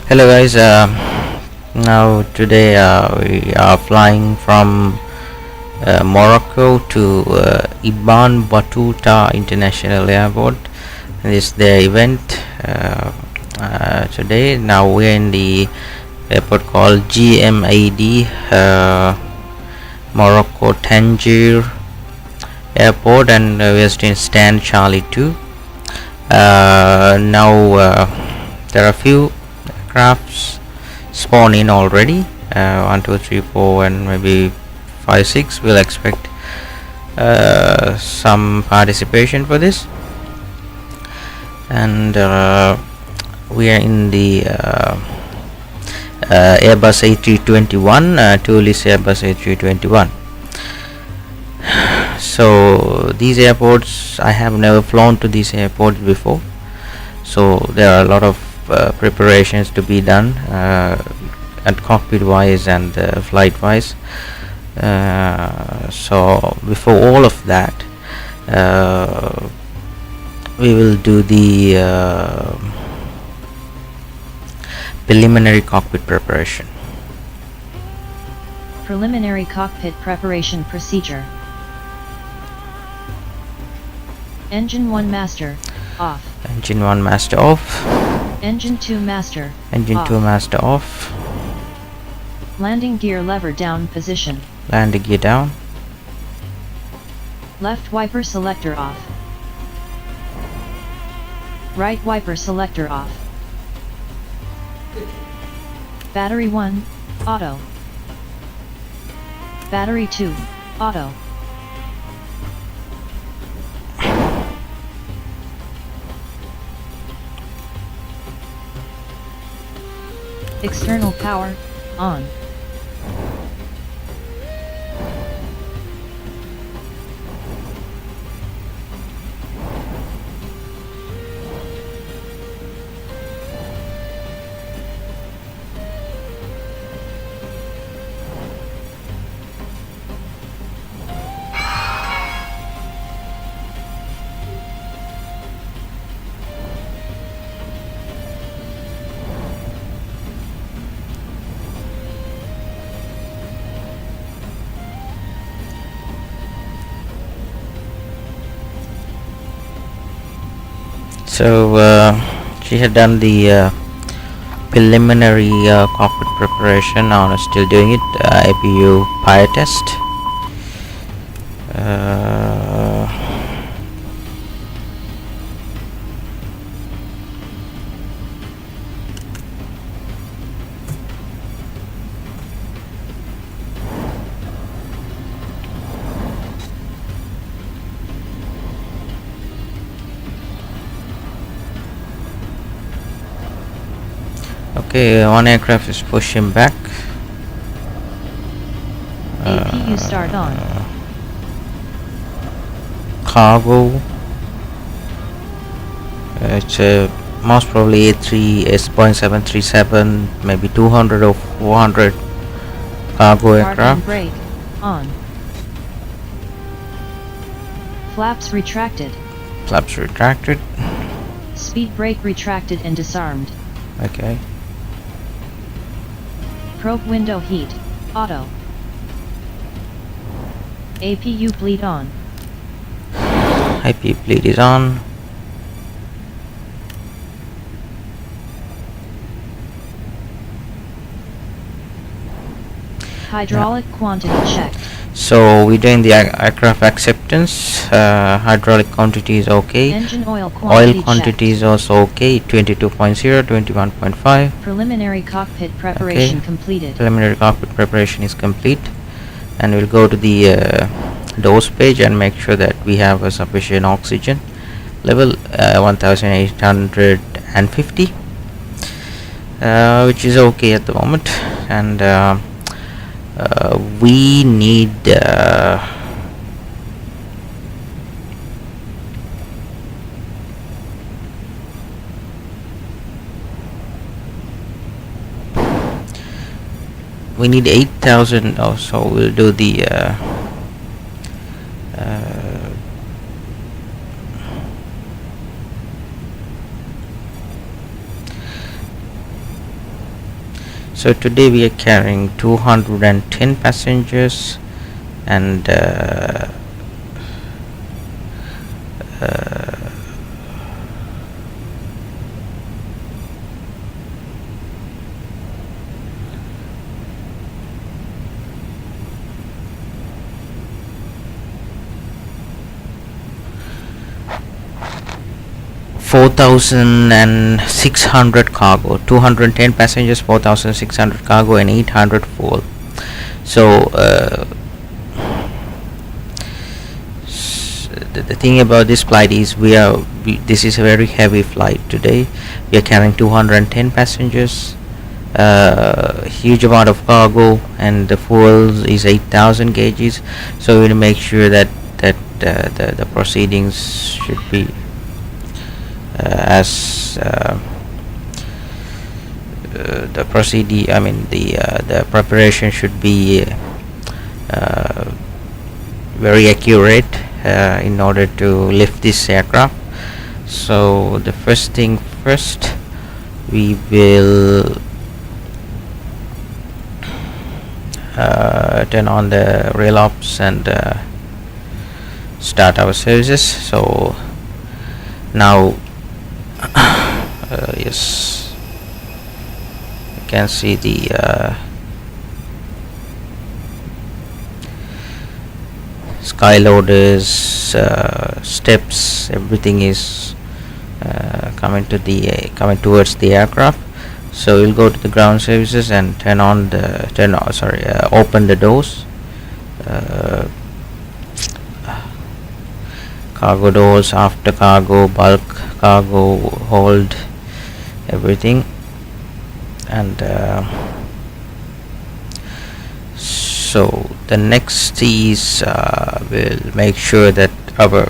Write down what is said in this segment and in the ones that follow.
Hello guys, now today we are flying from Morocco to Ibn Battuta International Airport. This is the event today. Now we are in the airport called GMAD, Morocco Tangier Airport, and we are still in stand Charlie 2. Now there are a few crafts spawn in already, 1 2 3 4 and maybe 5 6. We'll expect some participation for this, and we are in the Airbus A321, tourist Airbus A321. So these airports, I have never flown to these airports before, so there are a lot of preparations to be done at cockpit wise and flight wise. So before all of that, we will do the preliminary cockpit preparation. Preliminary cockpit preparation procedure. Engine 1 master, off. Engine 1 master off. Engine 2 master, Engine off. 2 master off. Landing gear lever down position. Landing gear down. Left wiper selector off. Right wiper selector off. Battery 1, auto. Battery 2, auto. External power, on. So she had done the preliminary cockpit preparation. Now I'm still doing it. APU fire test. Okay, one aircraft is pushing back. APU start on. Cargo. It's most probably A3 S.737, maybe 200 or 400 cargo Park and aircraft. brake, on. Flaps retracted. Flaps retracted. Speed brake retracted and disarmed. Okay. Probe window heat, auto. APU bleed on. IP bleed is on. Hydraulic quantity checked. So we're doing the aircraft acceptance. Hydraulic quantity is okay. Engine oil quantity Quantity is also okay. 22.0, 21.5. Preliminary cockpit preparation completed. Preliminary cockpit preparation is complete, and we'll go to the doors page and make sure that we have a sufficient oxygen level, 1850, which is okay at the moment, and we need we need 8,000 or so. We'll do the So today we are carrying 210 passengers, and 4,600 cargo, 210 passengers, 4,600 cargo, and 800 fuel. So the thing about this flight is this is a very heavy flight today. We are carrying 210 passengers, huge amount of cargo, and the fuel is 8,000 kgs. So we'll make sure that the proceedings should be as the preparation should be very accurate in order to lift this aircraft. So the first thing first, we will turn on the rail ops and start our services. So now yes, you can see the skyloaders, steps, everything is coming towards the aircraft. So we'll go to the ground services and open the doors, cargo doors, after cargo, bulk cargo, hold, everything. And so the next is we'll make sure that our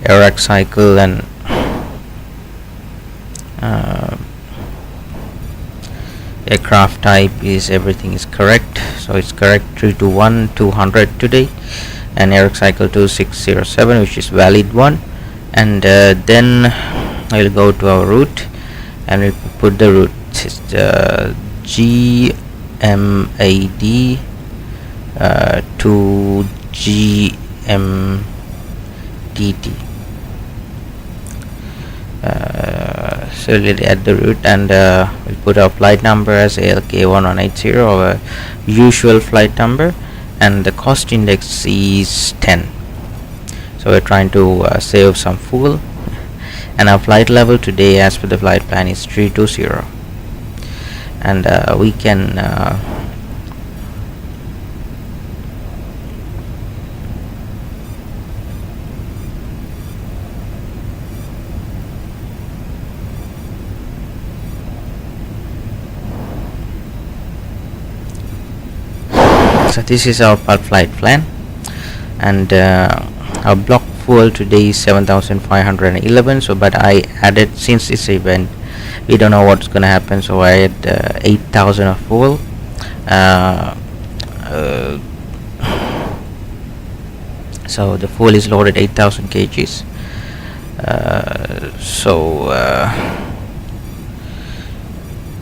air cycle and aircraft type everything is correct. So it's correct, 321 200 today, and air cycle 2607, which is valid one. And then I'll go to our route and we'll put the route GMAD to GMTT. So we'll add the route, and we'll put our flight number as ALK1180, our usual flight number, and the cost index is 10. So we're trying to save some fuel, and our flight level today as per the flight plan is 320, and we can so this is our flight plan, and our block fuel today is 7,511. So but I added, since this event we don't know what's gonna happen, so I add 8,000 of fuel. So the fuel is loaded 8,000 kgs.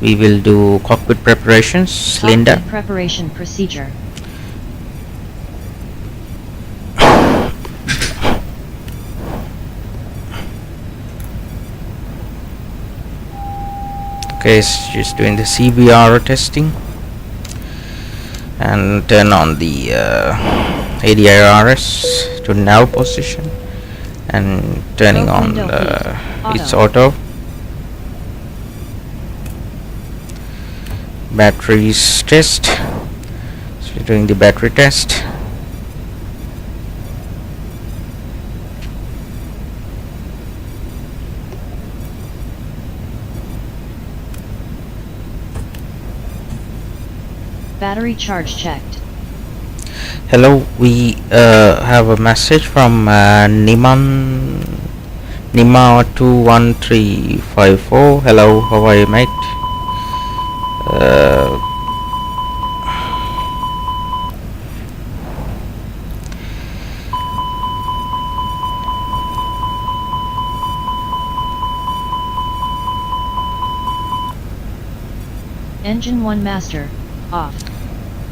We will do cockpit preparations. Linda. Preparation procedure. Okay, she's doing the CBR testing, and turn on the ADIRS to nav position, and turning on its auto. Batteries test, so we're doing the battery test. Battery charge checked. Hello, we have a message from Nima21354. Hello, how are you, mate? Engine 1 master, off.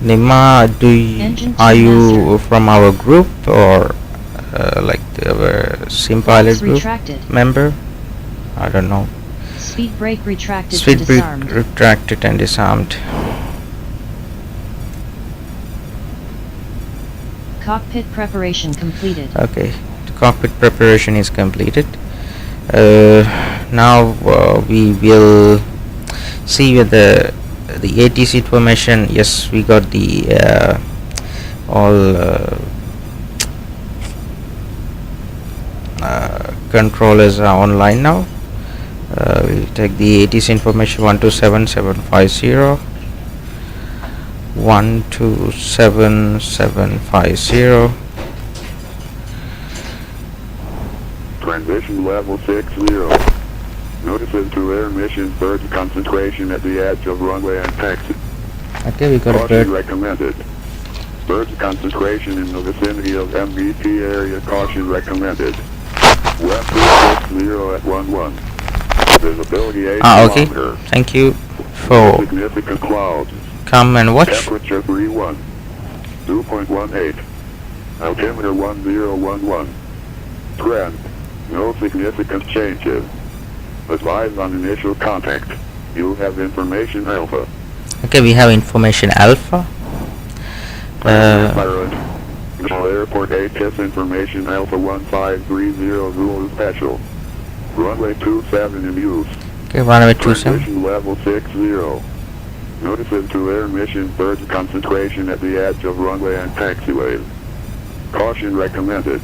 Nima, Engine are 2 you master. from our group or like our sim pilot Brakes group retracted. member? I don't know. Speed brake retracted Speed and brake disarmed. retracted and disarmed. Cockpit preparation completed. Okay, the cockpit preparation is completed. Now we will see whether the ATC information. Yes, we got the all controllers are online now. We'll take the ATC information 127750. 127750. Transition level 60. Notices to air mission bird concentration at the edge of runway and taxi. Okay, we got a Caution bird. recommended. Bird concentration in the vicinity of MBT area. Caution recommended. West 360 at 11. Visibility 8 Okay. kilometers. Thank you for Significant clouds. come and watch. Temperature 31. 2.18. Altimeter 1011. Trend. No significant changes. Advise on initial contact. You have information alpha. Okay, we have information alpha. National Airport ATIS information alpha 1530 Zulu special. Runway 27 in use. Okay, runway 27. Transition level 60. Notices to air mission bird concentration at the edge of runway and taxiway. Caution recommended.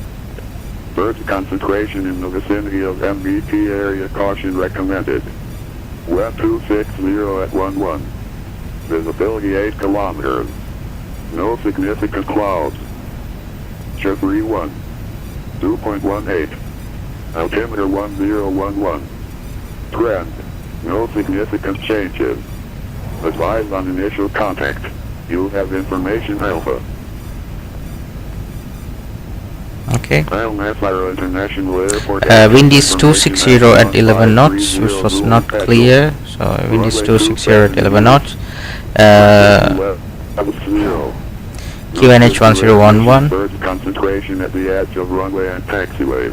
Bird concentration in the vicinity of MBT area. Caution recommended. West 260 at 11. Visibility 8 kilometers. No significant clouds. Temperature 31. 2.18. Altimeter 1011. Trend. No significant changes. Advise on initial contact. You have information alpha. Okay. International Airport. Wind is 260 at 11 knots, which was not clear. So wind is 260 at 11 knots. QNH 1011. Bird concentration at the edge of runway and taxiway.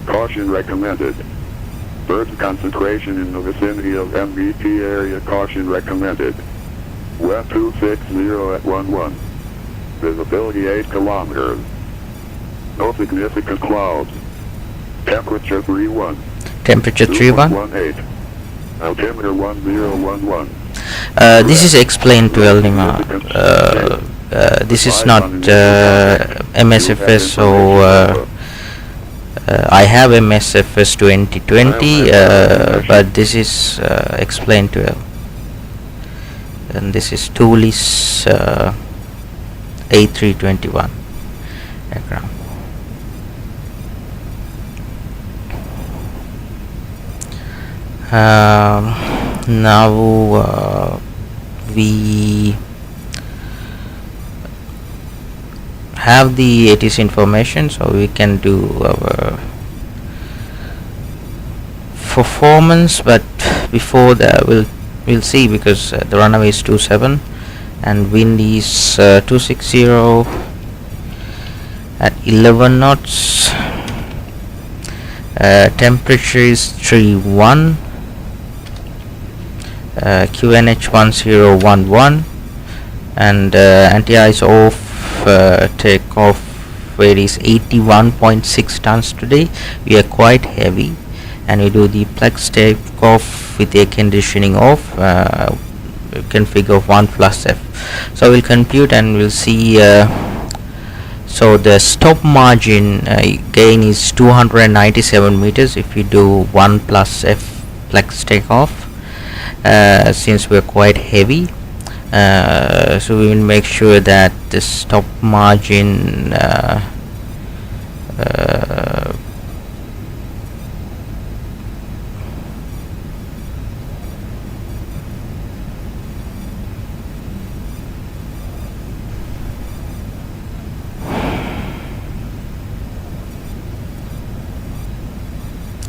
Caution recommended. Bird concentration in the vicinity of MBT area. Caution recommended. West 260 at 11. Visibility 8 kilometers. No significant clouds. Temperature 31. Temperature 31. 2.18. Altimeter 1011. This is explained to Eldima. This is not MSFS, so I have MSFS 2020, but this is explained to El. And this is Thulis A321 aircraft. Now we have the ATC information, so we can do our performance, but before that we'll see, because the runway is 27 and wind is 260 at 11 knots. Temperature is 31. QNH 1011, and anti-ice off. Takeoff weight is 81.6 tons today. We are quite heavy, and we do the flex takeoff with air conditioning off. Configure 1 plus F. So we'll compute and we'll see. So the stop margin gain is 297 meters if you do 1 plus F flex takeoff. Since we're quite heavy, so we will make sure that the stop margin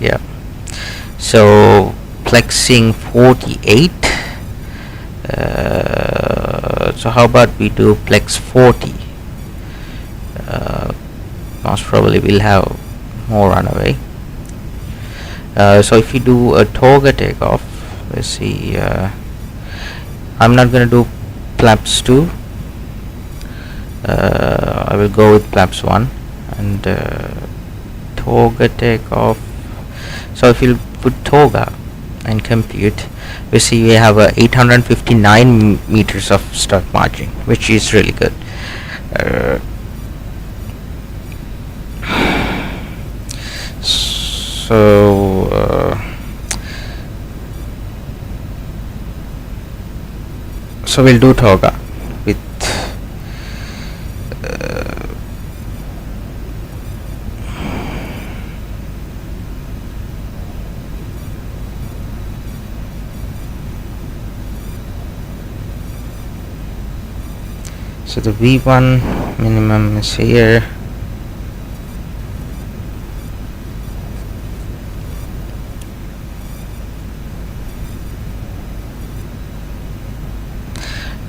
yeah, so flexing 48, So how about we do Plex 40? Most probably we'll have more runaway. So if you do a toga takeoff, let's see, I'm not going to do flaps 2. I will go with flaps 1 and toga takeoff. So if you put toga and compute, we see we have 859 meters of start margin, which is really good. So we'll do toga with so the V1 minimum is here.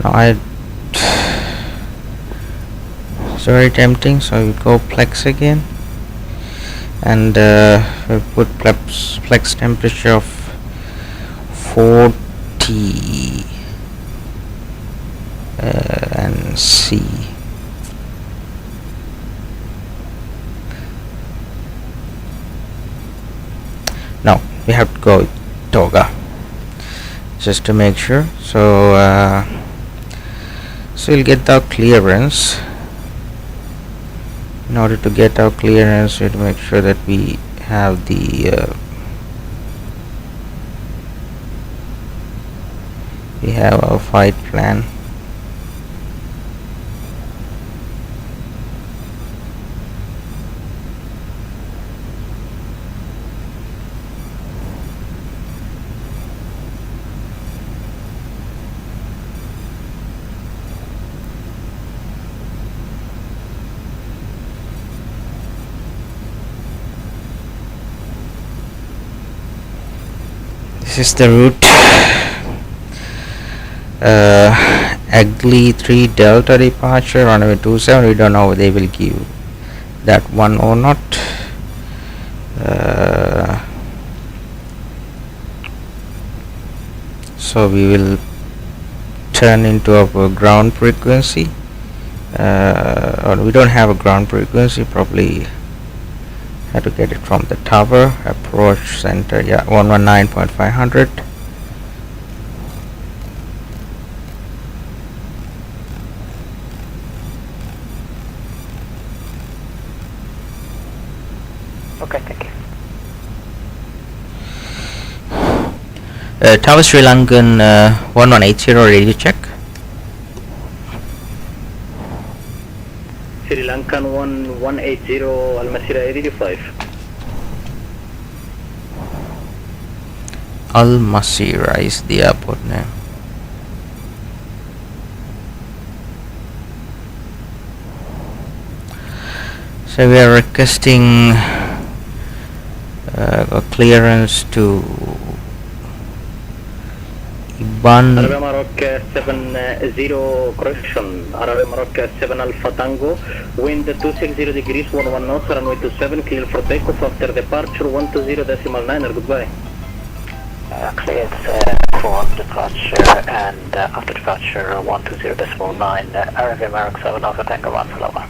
Now it's very tempting, so we go flex again, and we put flex temperature of 40 and C. Now we have to go with toga just to make sure. So we'll get the clearance. In order to get our clearance, we have to make sure that we have the we have our flight plan. This is the route. Agli 3 Delta departure, runway 27. We don't know if they will give that one or not. So we will turn into our ground frequency. Or we don't have a ground frequency, probably have to get it from the tower. Approach center, yeah, 119.500. Okay, thank you. Tower Sri Lankan 1180, radio check. Sri Lankan 1180 Al-Masira 85. Al Masira is the airport name. So we are requesting a clearance to Iban. Arabic Morocco 70 correction. Arabic Morocco 7 Alpha Tango. Wind 260 degrees 11 knots. Runway 27 clear for takeoff after departure 120.9. Goodbye. Cleared for departure and after departure 120.9. Arabic Morocco 7 Alpha Tango 1 Salama.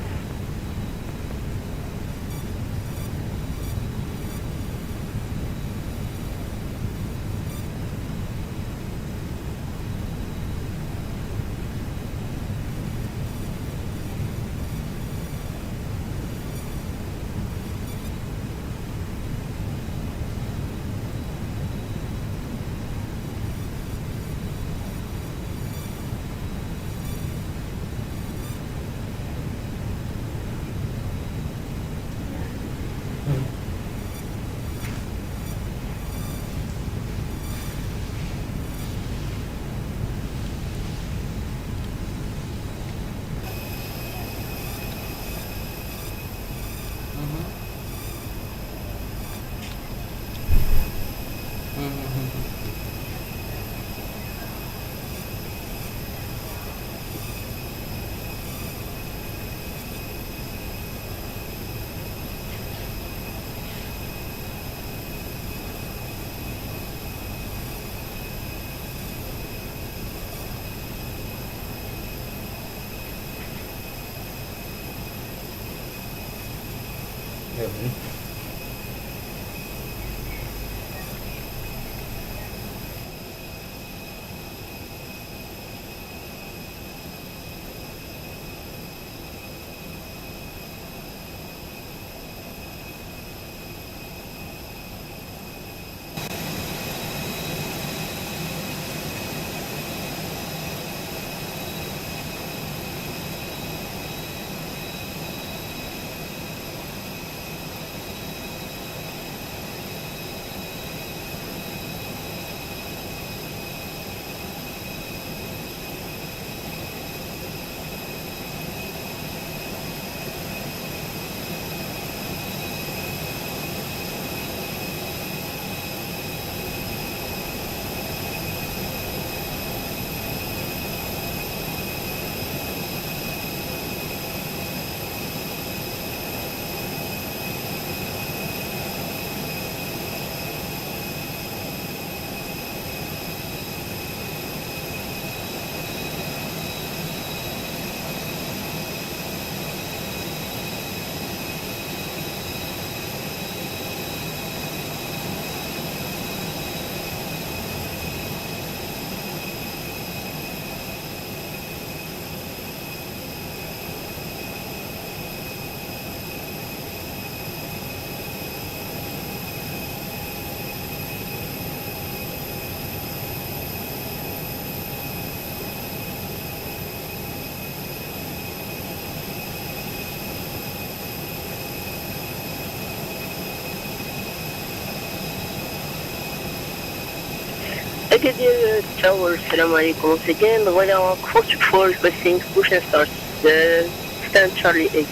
Agadir Tower, Assalamu alaikum. Once again, Royal 44 requesting push and start. Stand Charlie 8.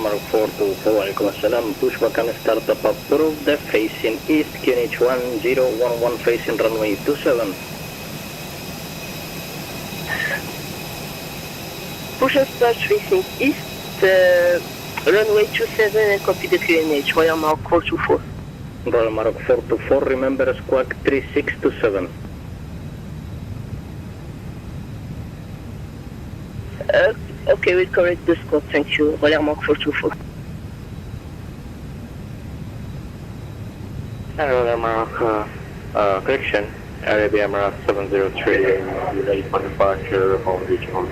Mark 424, alaikum assalam. Pushback and startup approved. Facing east, QNH 1011 facing runway 27. Push and start facing east, runway 27 and copy the QNH. Royal Mark 424. Royal Mark 424, remember squawk 3627. Okay, we'll correct the squawk, thank you. Royal Mark 424. Royal Mark, correction, Arabia Mark 703, ready for departure on regional.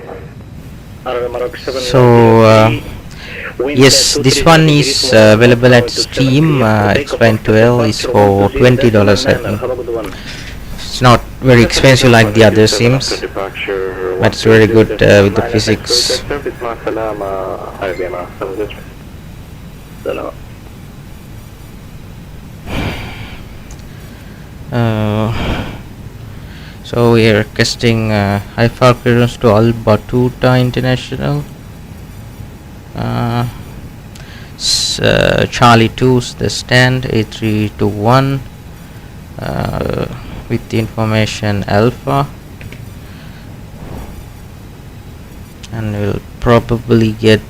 Royal Mark 703. So yes, this one is available at Steam. Explain 12 is for $20, I think. It's not very expensive like the other sims, but it's very good with the physics. So we are requesting high-far clearance to Al Battouta International. Charlie 2's the stand, A321 with the information Alpha, and we'll probably get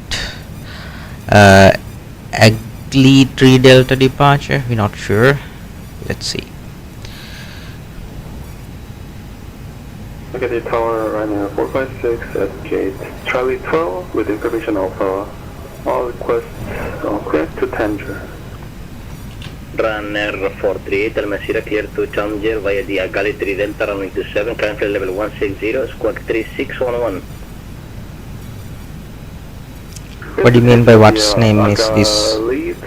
Agli 3 Delta departure, we're not sure, let's see. Look at the tower running 456 at gate Charlie 12 with information Alpha. All requests clear to Tangier. Runner 438, Al-Masira clear to Tangier via the Agali 3 Delta runway 27, currently level 160, squawk 3611. What do you mean by what's name is this?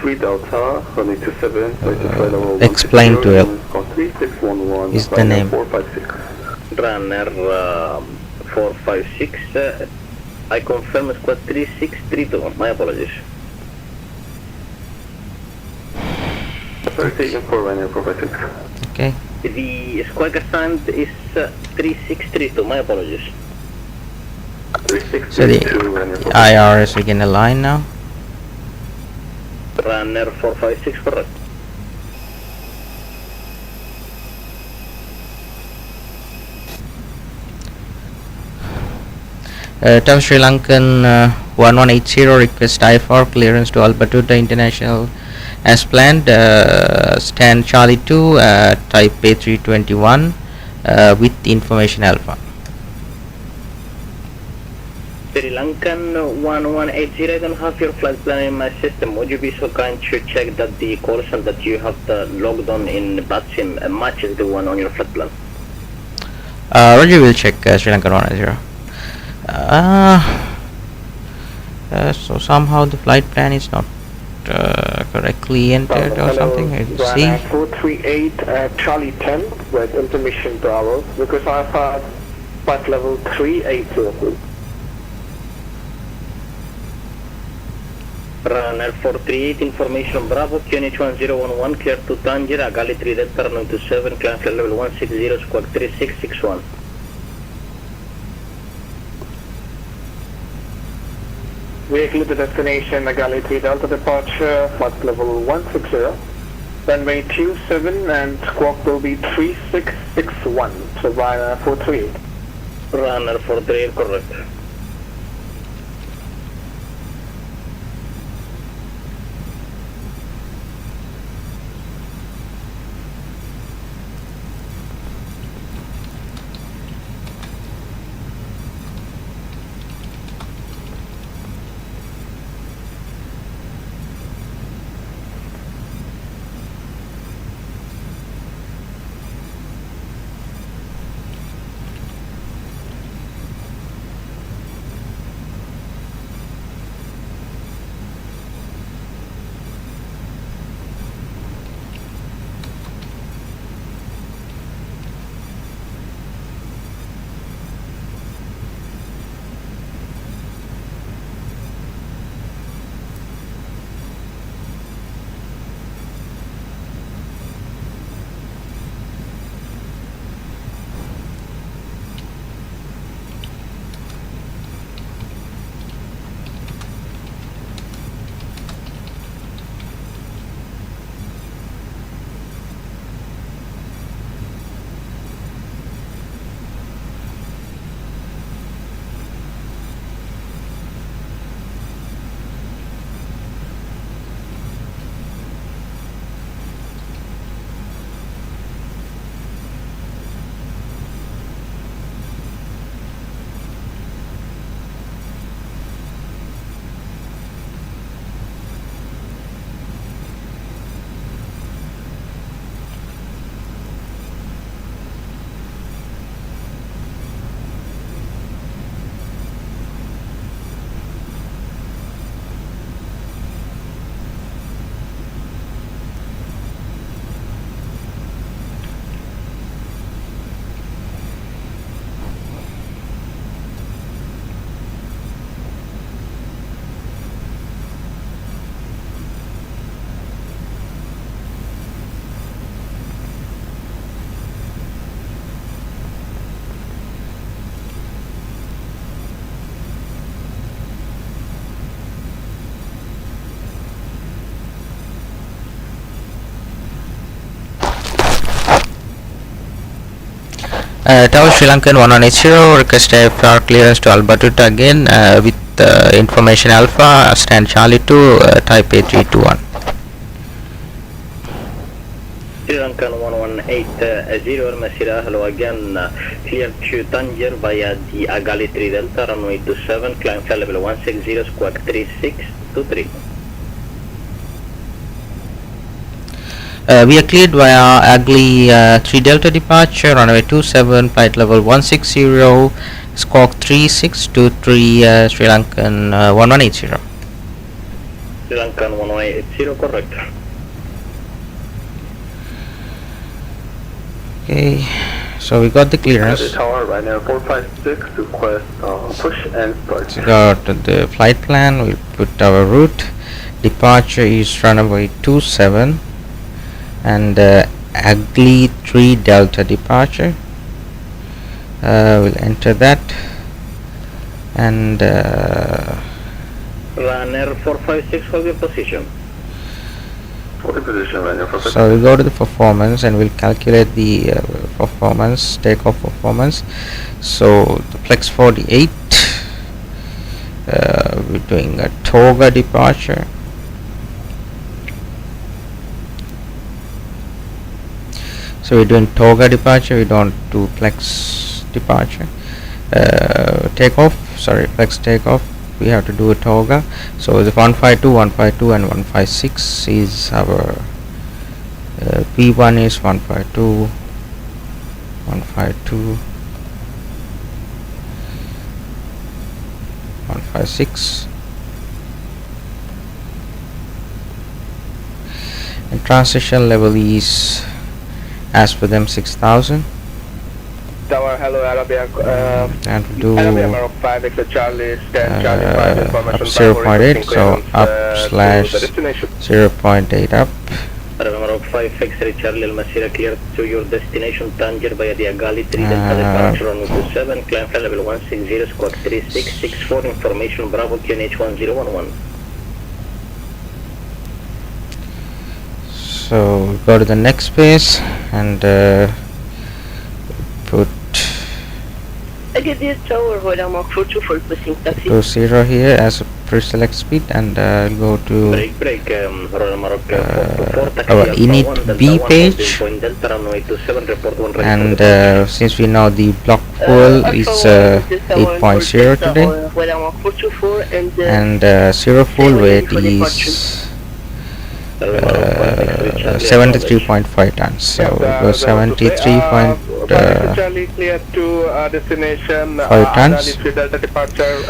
3 Delta runway 27, Explain to it. 3611 Is the name. 456. Runner 456, I confirm squad 3632, my apologies. Taken for runner 456. Okay. The squawk assigned is 3632, my apologies. So the IR is again aligned now. Runner 456, correct. Tower Sri Lankan 1180 request IFR clearance to Al Battouta International as planned. Stand Charlie 2 type A321 with information Alpha. Sri Lankan 1180, I don't have your flight plan in my system. Would you be so kind to check that the call sign that you have logged on in VATSIM matches the one on your flight plan? Roger, will check Sri Lankan 180. So somehow the flight plan is not correctly entered or something. I see. 438 Charlie 10 with intermission Bravo. Request Alpha flight level 380. Runner 438, information Bravo, QNH 1011, clear to Tangier, Agali 3 Delta, runway 27, climb flight level 160, squawk 3661. Vehicle to destination, Agali 3 Delta departure, flight level 160. Runway 27 and squawk will be 3661. So Runner 438. Runner 438, correct. Tower Sri Lankan 1180, request AFR clearance to Al Battouta again with information Alpha, stand Charlie 2, type A321. Sri Lankan 1180, Masira, hello again, clear to Tangier via the Agali 3 Delta, runway 27, climb flight level 160, squawk 3623. We are cleared via Agli 3 Delta departure, runway 27, flight level 160, squawk 3623, Sri Lankan 1180. Sri Lankan 1180, correct. Okay, so we got the clearance. Tower right now 456, request push and start. So got the flight plan, we'll put our route. Departure is runway 27 and Agli 3 Delta departure. We'll enter that and Runner 456, hold your position. so we'll go to the performance and we'll calculate the performance, takeoff performance. So the Flex 48, we're doing a Toga departure. So we're doing Toga departure, we don't do Flex departure. Takeoff sorry, flex takeoff, we have to do a toga. So the 152, 152 and 156 is our P1 is 152, 152, 156, and transition level is as per them 6000. Tower, hello, Arabia. And we do Arabia Maroc 5, exit Charlie, stand Charlie 5, information 0.8, so up slash destination. 0.8 up. Arabia Maroc 5, X-ray Charlie, Al-Masira clear to your destination, Tangier by Diagali 3 Delta departure on 27, climb flight level 160, squawk 3664, information Bravo QNH 1011. So go to the next page and put Agadir Tower, Royal Mark 424, passing taxi. to 0 here as a pre-select speed, and go to Break, Royal Maroc 424, our init B page, and since we know the block fuel is 8.0 today, Royal Mark 424 and 0 full weight is 73.5 tons, so it was 73.5 Charlie clear to destination 5 tons. 3 Delta departure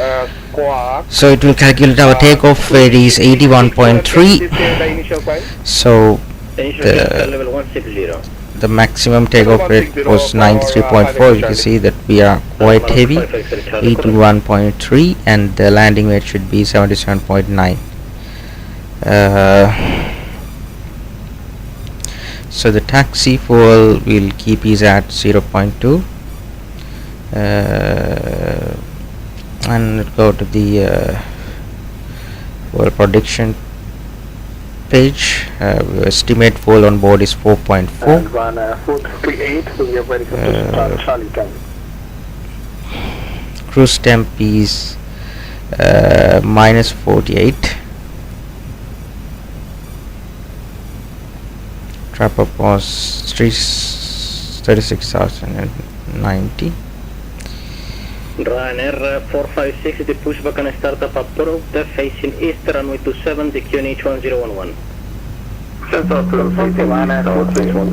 squawk. So it will calculate our takeoff weight is 81.3. The initial point. So level 160. the maximum takeoff rate was 93.4. You can see that we are quite heavy, 81.3, and the landing weight should be 77.9. So the taxi fuel will keep is at 0.2, and go to the fuel prediction page. Estimate fuel on board is 4.4. And run 438, so we are ready for start Charlie time. Cruise temp is minus 48. Trap up was 36,090. Ryanair 456, the pushback and startup approved, facing east, runway 27, the QNH 1011.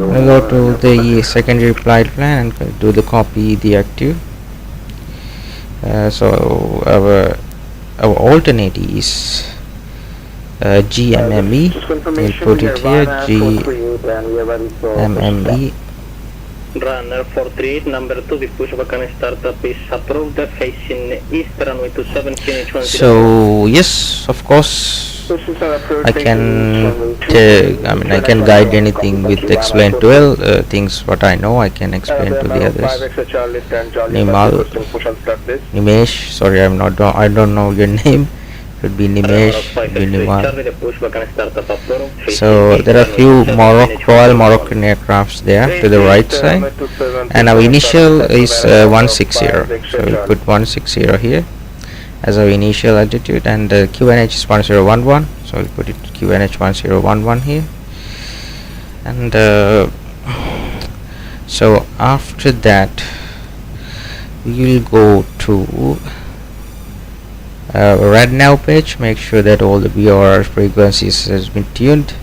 We'll go to the secondary flight plan and do the copy deactive. So our alternate is GMME. We'll put it here, GMME. Runner 438, number 2, the pushback and startup is approved, facing east, runway 27, QNH 1011. So yes, of course, I can I can guide anything with explain 12 things what I know I can explain to the others. Nimesh, sorry, I don't know your name. Could be Nimesh, Binimal. So there are few Royal Moroccan aircrafts there to the right side, and our initial is 160. So we'll put 160 here as our initial altitude, and QNH is 1011. So we'll put it QNH 1011 here, and so after that we will go to right now page. Make sure that all the VOR frequencies has been tuned.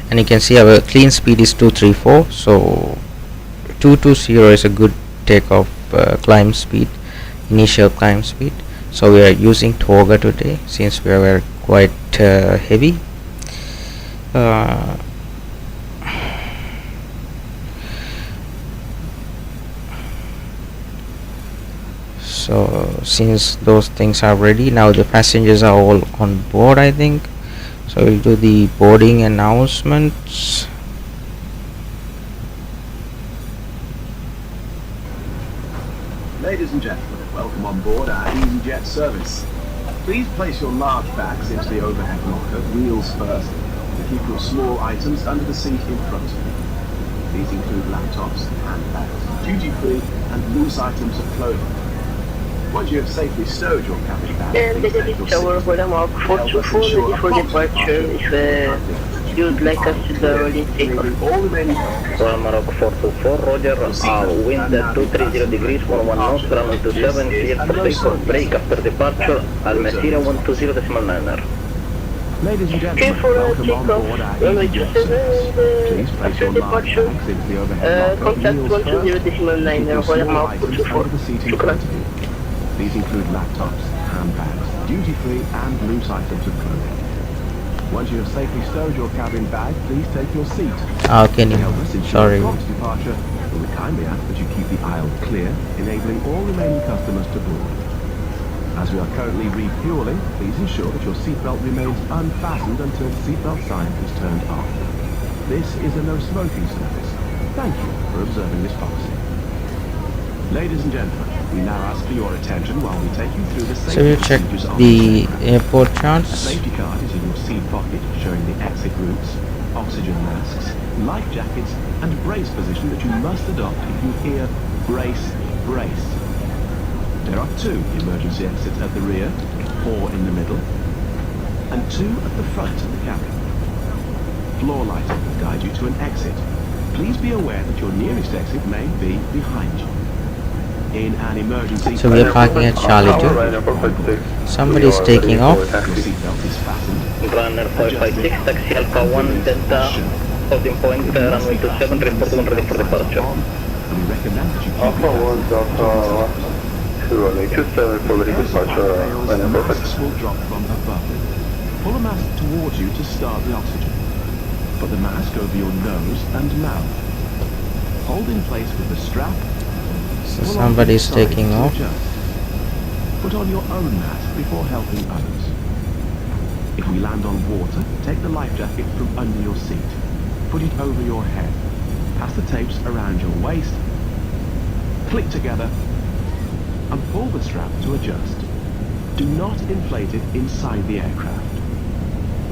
And you can see our clean speed is 234, so 220 is a good takeoff climb speed, initial climb speed. So we are using Toga today since we are quite heavy. So since those things are ready, now the passengers are all on board, I think. So we'll do the boarding announcements. Ladies and gentlemen, welcome on board our EasyJet service. Please place your large bags into the overhead locker, wheels first, and keep your small items under the seat in front of you. These include laptops, handbags, duty-free, and loose items of clothing. Once you have safely stowed your cabin bag, And the Tower, Royal Mark 424, ready for departure with you'd like us to the rolling takeoff? All remaining customers. Royal Morocco 424, Roger, wind 230 degrees, 11 knots, runway 27, clear for takeoff, break after departure, Al-Masira 120.9er. Ladies and Okay, gentlemen, for welcome on takeoff, board our runway EasyJet 27 service. Please place after your large departure, bags into the overhead locker contact wheels first. 120.9 Keep your Royal small Morocco items 24. under the seat in front of you. These include laptops, handbags, duty-free and loose items of clothing. Once you have safely stowed your cabin bag, please take your seat. How can you? To help us ensure Sorry. prompt departure, we would kindly ask that you keep the aisle clear, enabling all remaining customers to board. As we are currently refueling, please ensure that your seatbelt remains unfastened until the seatbelt sign is turned off. This is a no smoking service. Thank you for observing this policy. Ladies and gentlemen, we now ask for your attention while we take you through the So safety you check procedures on the this airport A charts. safety card is in your seat pocket, showing the exit routes, oxygen masks, life jackets, and brace position that you must adopt if you hear brace, brace. There are 2 emergency exits at the rear, 4 in the middle, and 2 at the front of the cabin. Floor lighting will guide you to an exit. Please be aware that your nearest exit may be behind you. In an emergency... So we are parking at Charlie 2. Somebody's taking off. Your seatbelt is fastened. Runner 556, taxi Alpha 1 Delta, holding point, runway 27, report 1 ready for departure. We recommend that you keep Alpha 1 Delta 2 runway 27 for ready departure. Runway perfect. Masks will drop from above. Pull a mask towards you to start the oxygen. Put the mask over your nose and mouth. Hold in place with the strap. So somebody's taking off. Put on your own mask before helping others. If we land on water, take the life jacket from under your seat. Put it over your head. Pass the tapes around your waist. Click together and pull the strap to adjust. Do not inflate it inside the aircraft.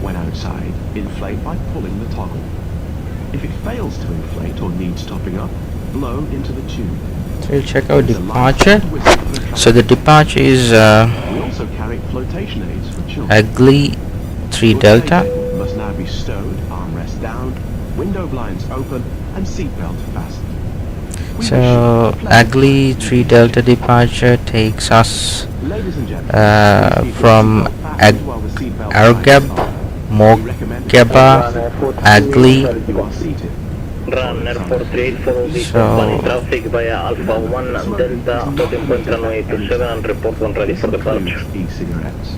When outside, inflate by pulling the toggle. If it fails to inflate or needs topping up, blow into the tube. So we'll check out departure. So the departure is We also carry flotation aids for children. Ugly 3 Your Delta. table must now be stowed, armrest down, window blinds open, and seatbelt fastened. We So wish you a pleasant Ugly 3 Delta departure takes us Ladies and gentlemen, please keep from your seatbelt fastened while the seatbelt Argab, sign is on. Mokeba, Ugly. You are seated. Runner 438, follow the So- company traffic via Alpha 1 Delta, holding point runway 27 and report 1 ready for departure. E-cigarettes.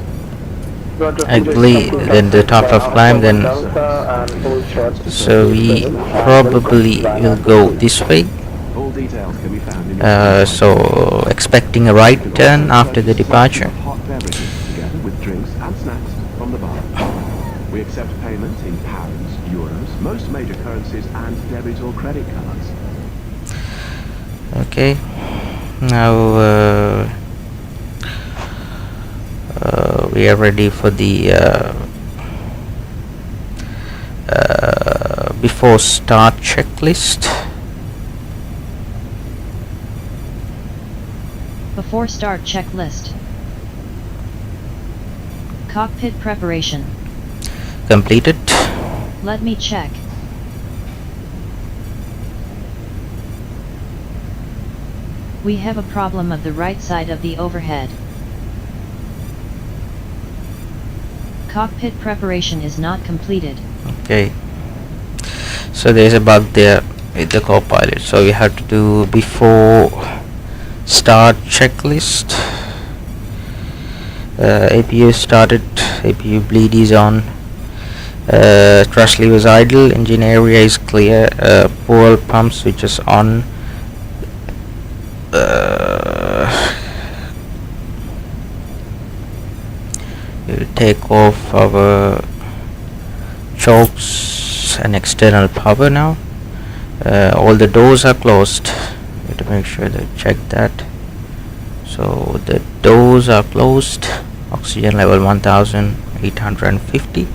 Ugly, then the top of climb, then so we probably will go this way. All details can be found in your So expecting a right turn after the departure. hot beverages together with drinks and snacks from the bar. We accept payment in pounds, euros, most major currencies, and debit or credit cards. Okay, now we are ready for the before start checklist. Before start checklist. Cockpit preparation. Completed. Let me check. We have a problem of the right side of the overhead. Cockpit preparation is not completed. Okay, so there's a bug there with the co-pilot, so we have to do before start checklist. APU started, APU bleed is on, thrust lever is idle, engine area is clear, fuel pump switch is on, we'll take off our chokes and external power now. All the doors are closed. We have to make sure that check that. So the doors are closed. Oxygen level 1850,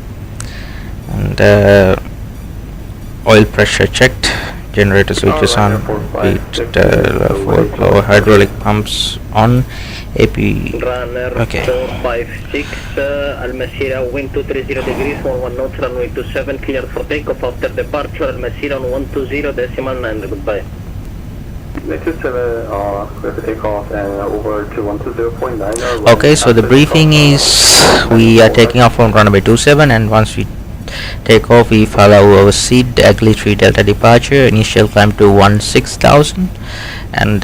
and oil pressure checked, generator switches on, beat for flow, hydraulic pumps on, AP. Runner Okay. 456, Al-Masira, wind 230 degrees, 11 knots, runway 27, cleared for takeoff after departure, Al-Masira on 120.9, goodbye. Clear for takeoff and over to 120.9. Okay, so the briefing is we are taking off from runway 27, and once we take off we follow our seat Agli 3 Delta departure, initial climb to 16,000, and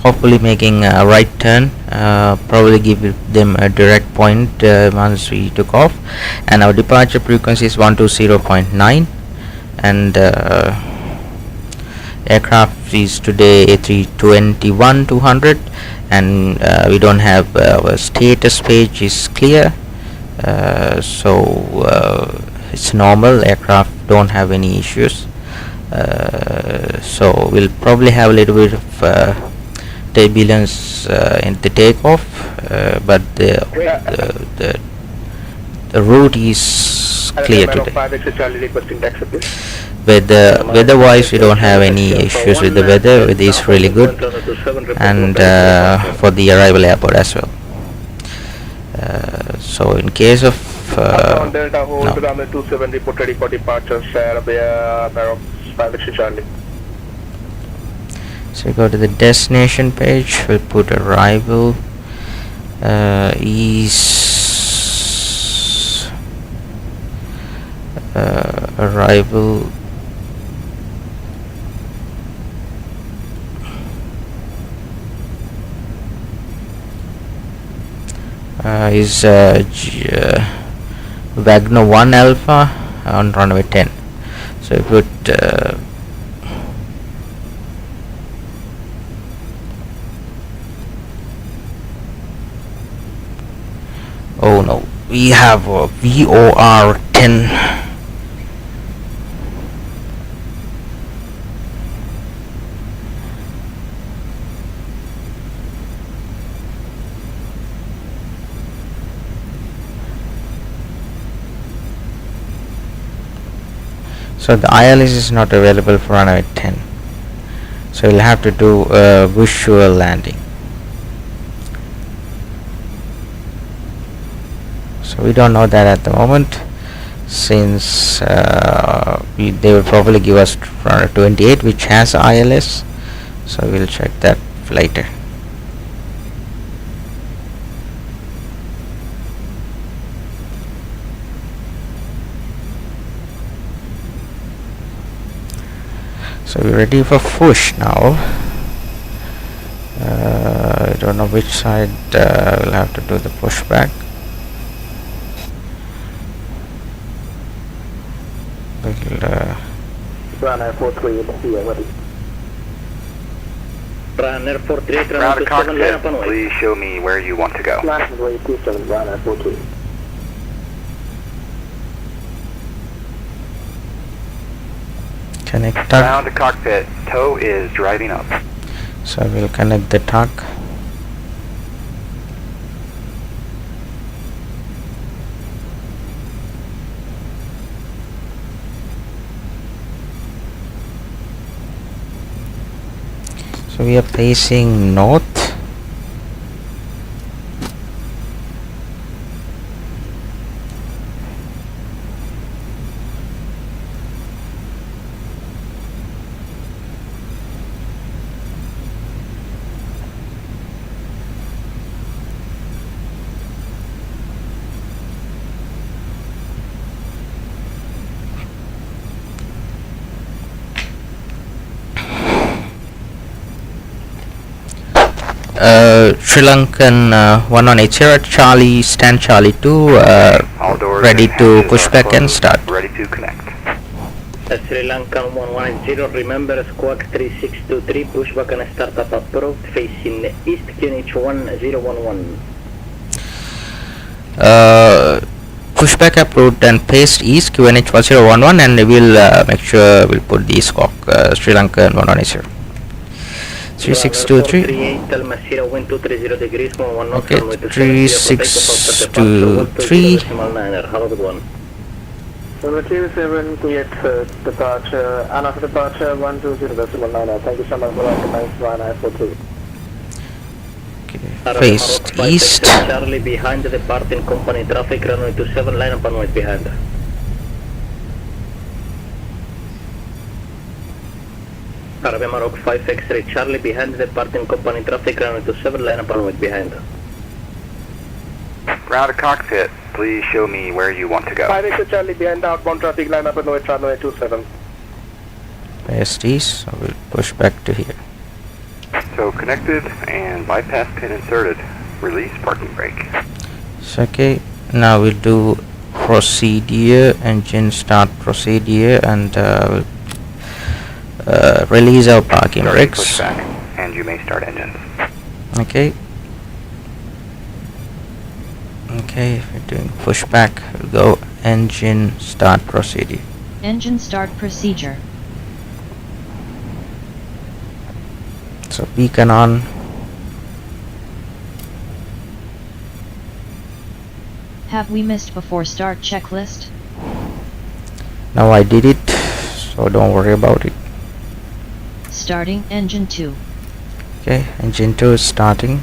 hopefully making a right turn, probably give them a direct point once we took off, and our departure frequency is 120.9, and aircraft is today A321 200, and we don't have our status page is clear, so it's normal, aircraft don't have any issues, so we'll probably have a little bit of turbulence in the takeoff, but the route is clear today. Weather wise we don't have any issues with the weather. It is really good, and for the arrival airport as well. So in case of Delta hold no. runway 27 report ready for departure, share Maroc 5 Charlie. So we go to the destination page, we'll put arrival arrival is Wagner 1 Alpha on runway 10. So we put oh no, we have VOR 10. So the ILS is not available for runway 10, so we'll have to do a visual landing. So we don't know that at the moment, since they will probably give us runway 28 which has ILS, so we'll check that later. So we're ready for push now. I don't know which side we'll have to do the pushback. Runner 43 ready. Runner 48, Ground runway to 27, line up cockpit, and wait. please show me where you want to go. Runway 27, runner 43. Connect tuck. Ground to cockpit, tow is driving up. So we'll connect the tuck. So we are facing north. Sri Lankan 1180 Charlie, stand Charlie 2, All doors ready and to hatches push are back and closed, start. Ready to connect. Sri Lankan 110, remember squawk 3623, pushback and startup approved, facing east, QNH 1011. Pushback approved and paste east QNH 1011, and we'll make sure we'll put the squawk Sri Lankan 1180. 3623. Okay, 3623. Number 27, cleared departure, and after departure 120.9. Thank you so much for recognizing Vienna Airport 2. Faced east. Charlie behind the departing company traffic, runway 27, line up and wait behind. Arabia Morocco 5 X-ray Charlie behind the departing company traffic, runway 27, line up and wait behind. Ground to cockpit, please show me where you want to go. 5 X Charlie behind the outbound traffic, line up and wait runway 27. Faced east, so we'll push back to here. So connected and bypass pin inserted. Release parking brake. So, okay, now we'll do procedure, engine start procedure, and we'll release our parking brakes. Pushback, and you may start engines. Okay. Okay, if we're doing pushback, we'll go engine start procedure. Engine start procedure. So beacon on. Have we missed before start checklist? Now I did it, so don't worry about it. Starting engine 2. Okay, engine 2 is starting.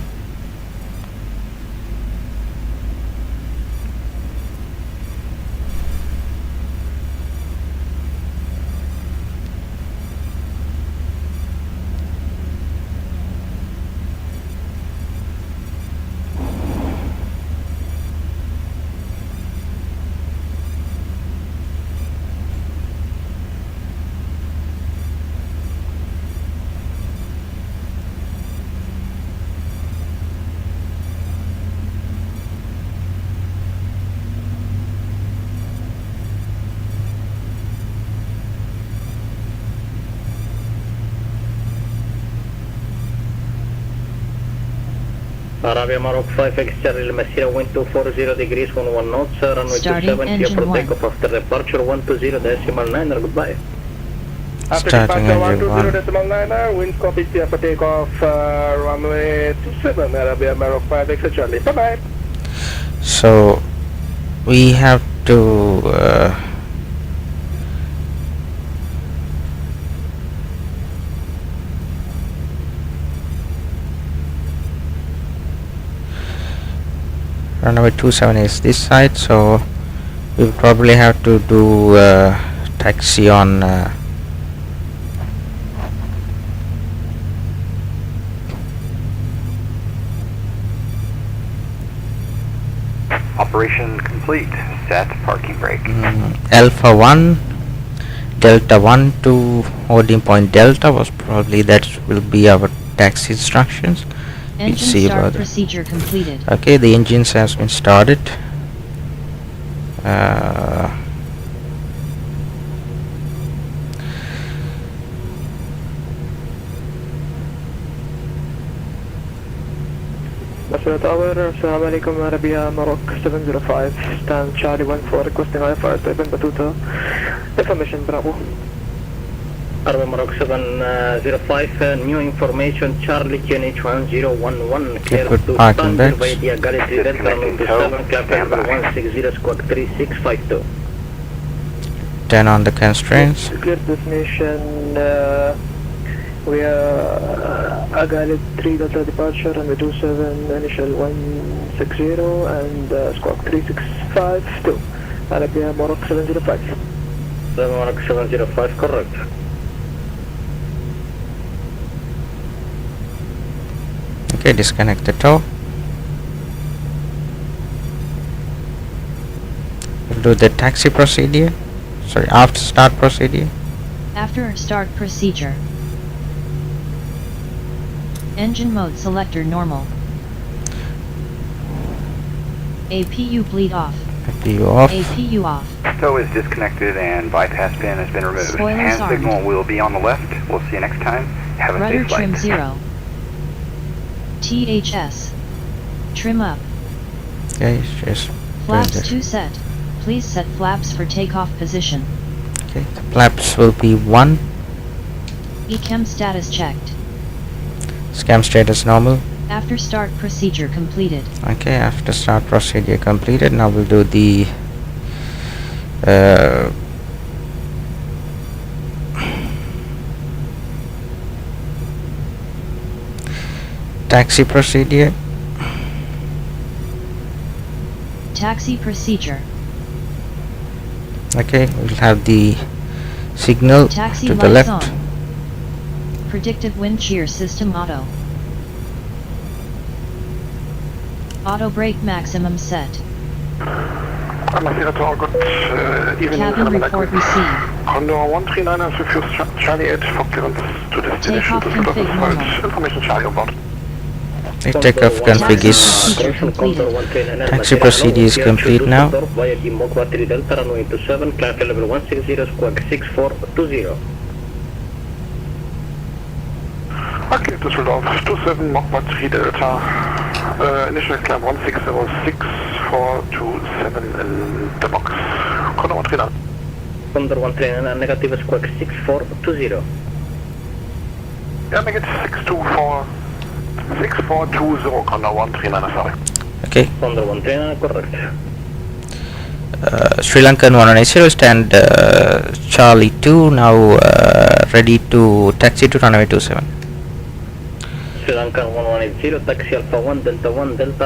Arabia Morocco 5X Charlie Messina, wind 240 degrees 11 knots, runway Starting 27, clear engine for 1. takeoff after departure 120.9, goodbye. After Starting departure engine 120.9, wind copy clear for takeoff, runway 27, Arabia Morocco 5 X Charlie. Bye bye. So we have to runway 27 is this side, so we'll probably have to do taxi on Operation complete. Set parking brake. Alpha 1 Delta 1 to holding point Delta was probably that will be our taxi instructions. We'll Engine see start about it. procedure completed. Okay, the engines has been started. Masjid Tower, Assalamu alaikum, Arabia Morocco 705, stand Charlie 14 requesting IFR to Ibn Battouta. Information Bravo. Arabia Morocco 705, new information, Charlie QNH 1011, clear Good to parking Tangier backs. via Galaxy Delta, runway 27, clear for 160, squawk 3652. 10 on the constraints. Clear destination, we are Agalit 3 Delta departure, runway 27, initial 160 and squawk 3652. Arabia Morocco 705. Arabia Morocco 705, correct. Okay, disconnect the tow. We'll do the taxi procedure. Sorry, after start procedure. After start procedure. Engine mode selector normal. APU bleed off. APU off. APU off. Tow is disconnected and bypass pin has been removed. Spoilers Hand armed. signal will be on the left. We'll see you next time. Have a Rudder safe flight. trim 0. THS. Trim up. Okay, just doing Flaps this. 2 set. Please set flaps for takeoff position. Okay, the flaps will be 1. ECAM status checked. Scam status normal. After start procedure completed. Okay, after start procedure completed, now we'll do the uh, taxi procedure. Taxi procedure. Okay, we'll have the signal Taxi to the lights left. on. Predictive wind shear system auto. Auto brake maximum set. Good evening, Cabin report received. Condor 139 refused Charlie 8 for clearance to destination. Takeoff config normal. Information Charlie on board. The takeoff config is Procedure completed. taxi procedure is complete now. Via Gimokwa 3 Delta runway 27, climb flight level 160, squawk 6420. Okay, this will off 27 Mokwa 3 Delta. Initial climb 1606427 in the box. Condor 139. Condor 139, negative squawk 6420. Yeah, make it 6420, Condor 139, sorry. Okay, Condor 139, correct. Sri Lankan 180 stand Charlie 2 now ready to taxi to runway 27. Sri Lanka 1180, taxi Alpha 1 Delta,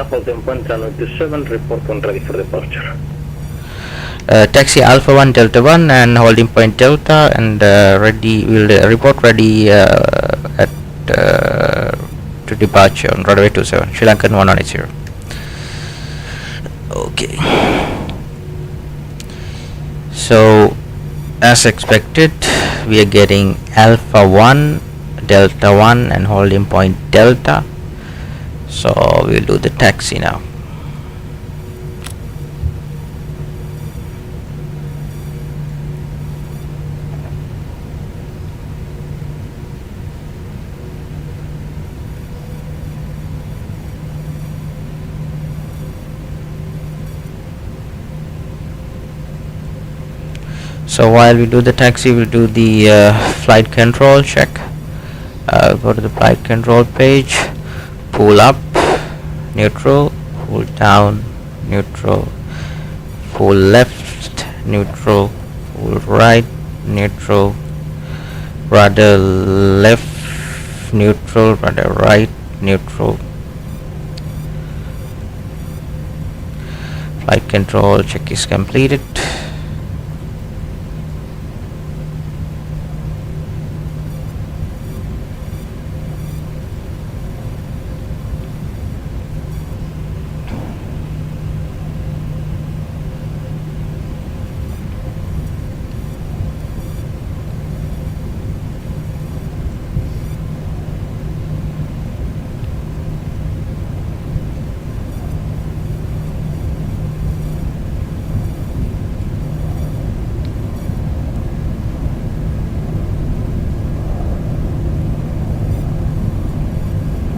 holding point runway 27, report when ready for departure. Taxi Alpha 1 Delta 1 and holding point Delta and ready, will report ready at to departure on runway 27, Sri Lankan 180. Okay, so as expected we are getting Alpha 1 Delta 1 and holding point Delta, so we'll do the taxi now. So while we do the taxi, we'll do the flight control check. Go to the flight control page, pull up, neutral, pull down, neutral, pull left, neutral, pull right, neutral, rudder left, neutral, rudder right, neutral. Flight control check is completed.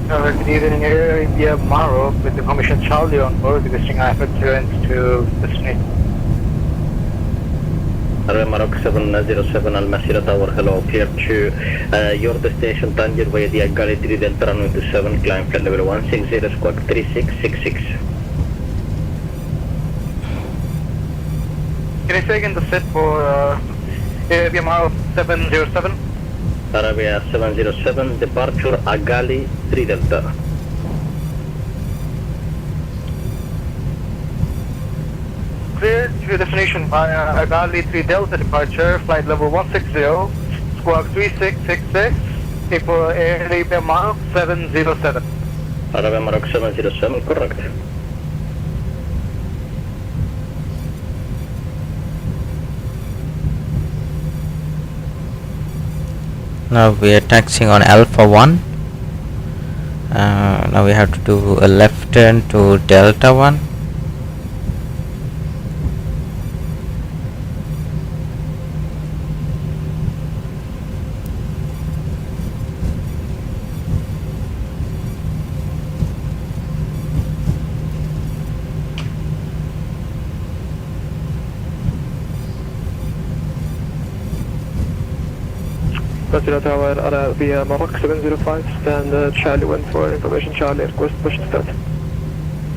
Good evening, Arabia Maro with the Commission Charlie on board, requesting airport clearance to destination. Arabia Morocco 707 Al Masira Tower, hello, clear to your destination Tangier via the Agali 3 Delta runway 27, climb flight level 160, squawk 3666. Can I say again the set for Arabia Maro 707? Arabia 707, departure Agali 3 Delta. Clear to destination via Agali 3 Delta departure, flight level 160, squawk 3666, for Arabia Maro 707. Arabia Morocco 707, correct. Now we are taxiing on Alpha 1. Now we have to do a left turn to Delta 1. Masira Tower, Arabia Morocco 705, stand Charlie 1 for information Charlie, request push to start.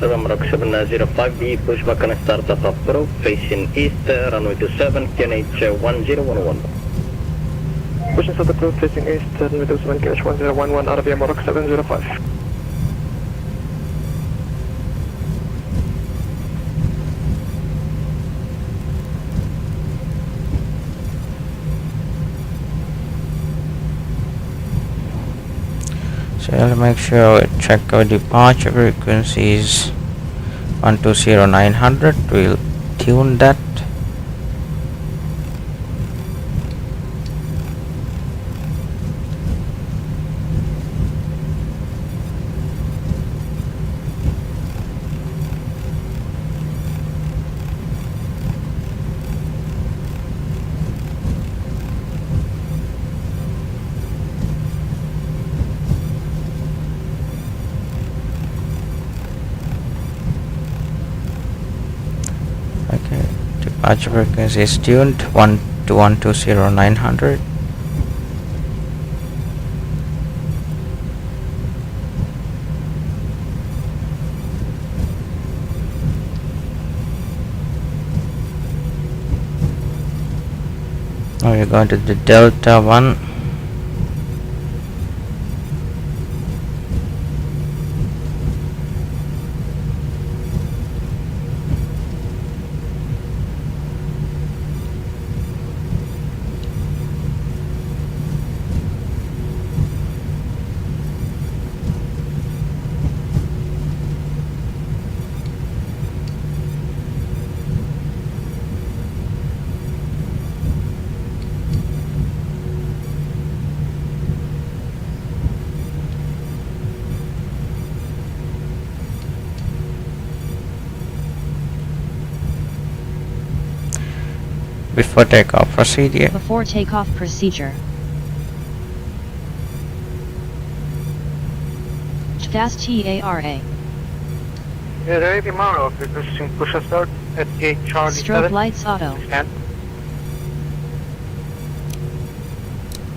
Marrakech 705, the pushback and start up approach, facing east, runway 27, QNH 1011. Pushing start approach, facing east, runway 27, QNH 1011, Arabia Morocco 705. So I'll make sure I check our departure frequencies 120900. We'll tune that. Okay, departure frequency is tuned 120900. Now we're going to the Delta 1. Before takeoff procedure. Before takeoff procedure. TAS TARA. Arabia Morocco, requesting push start at gate Charlie Strobe lights auto.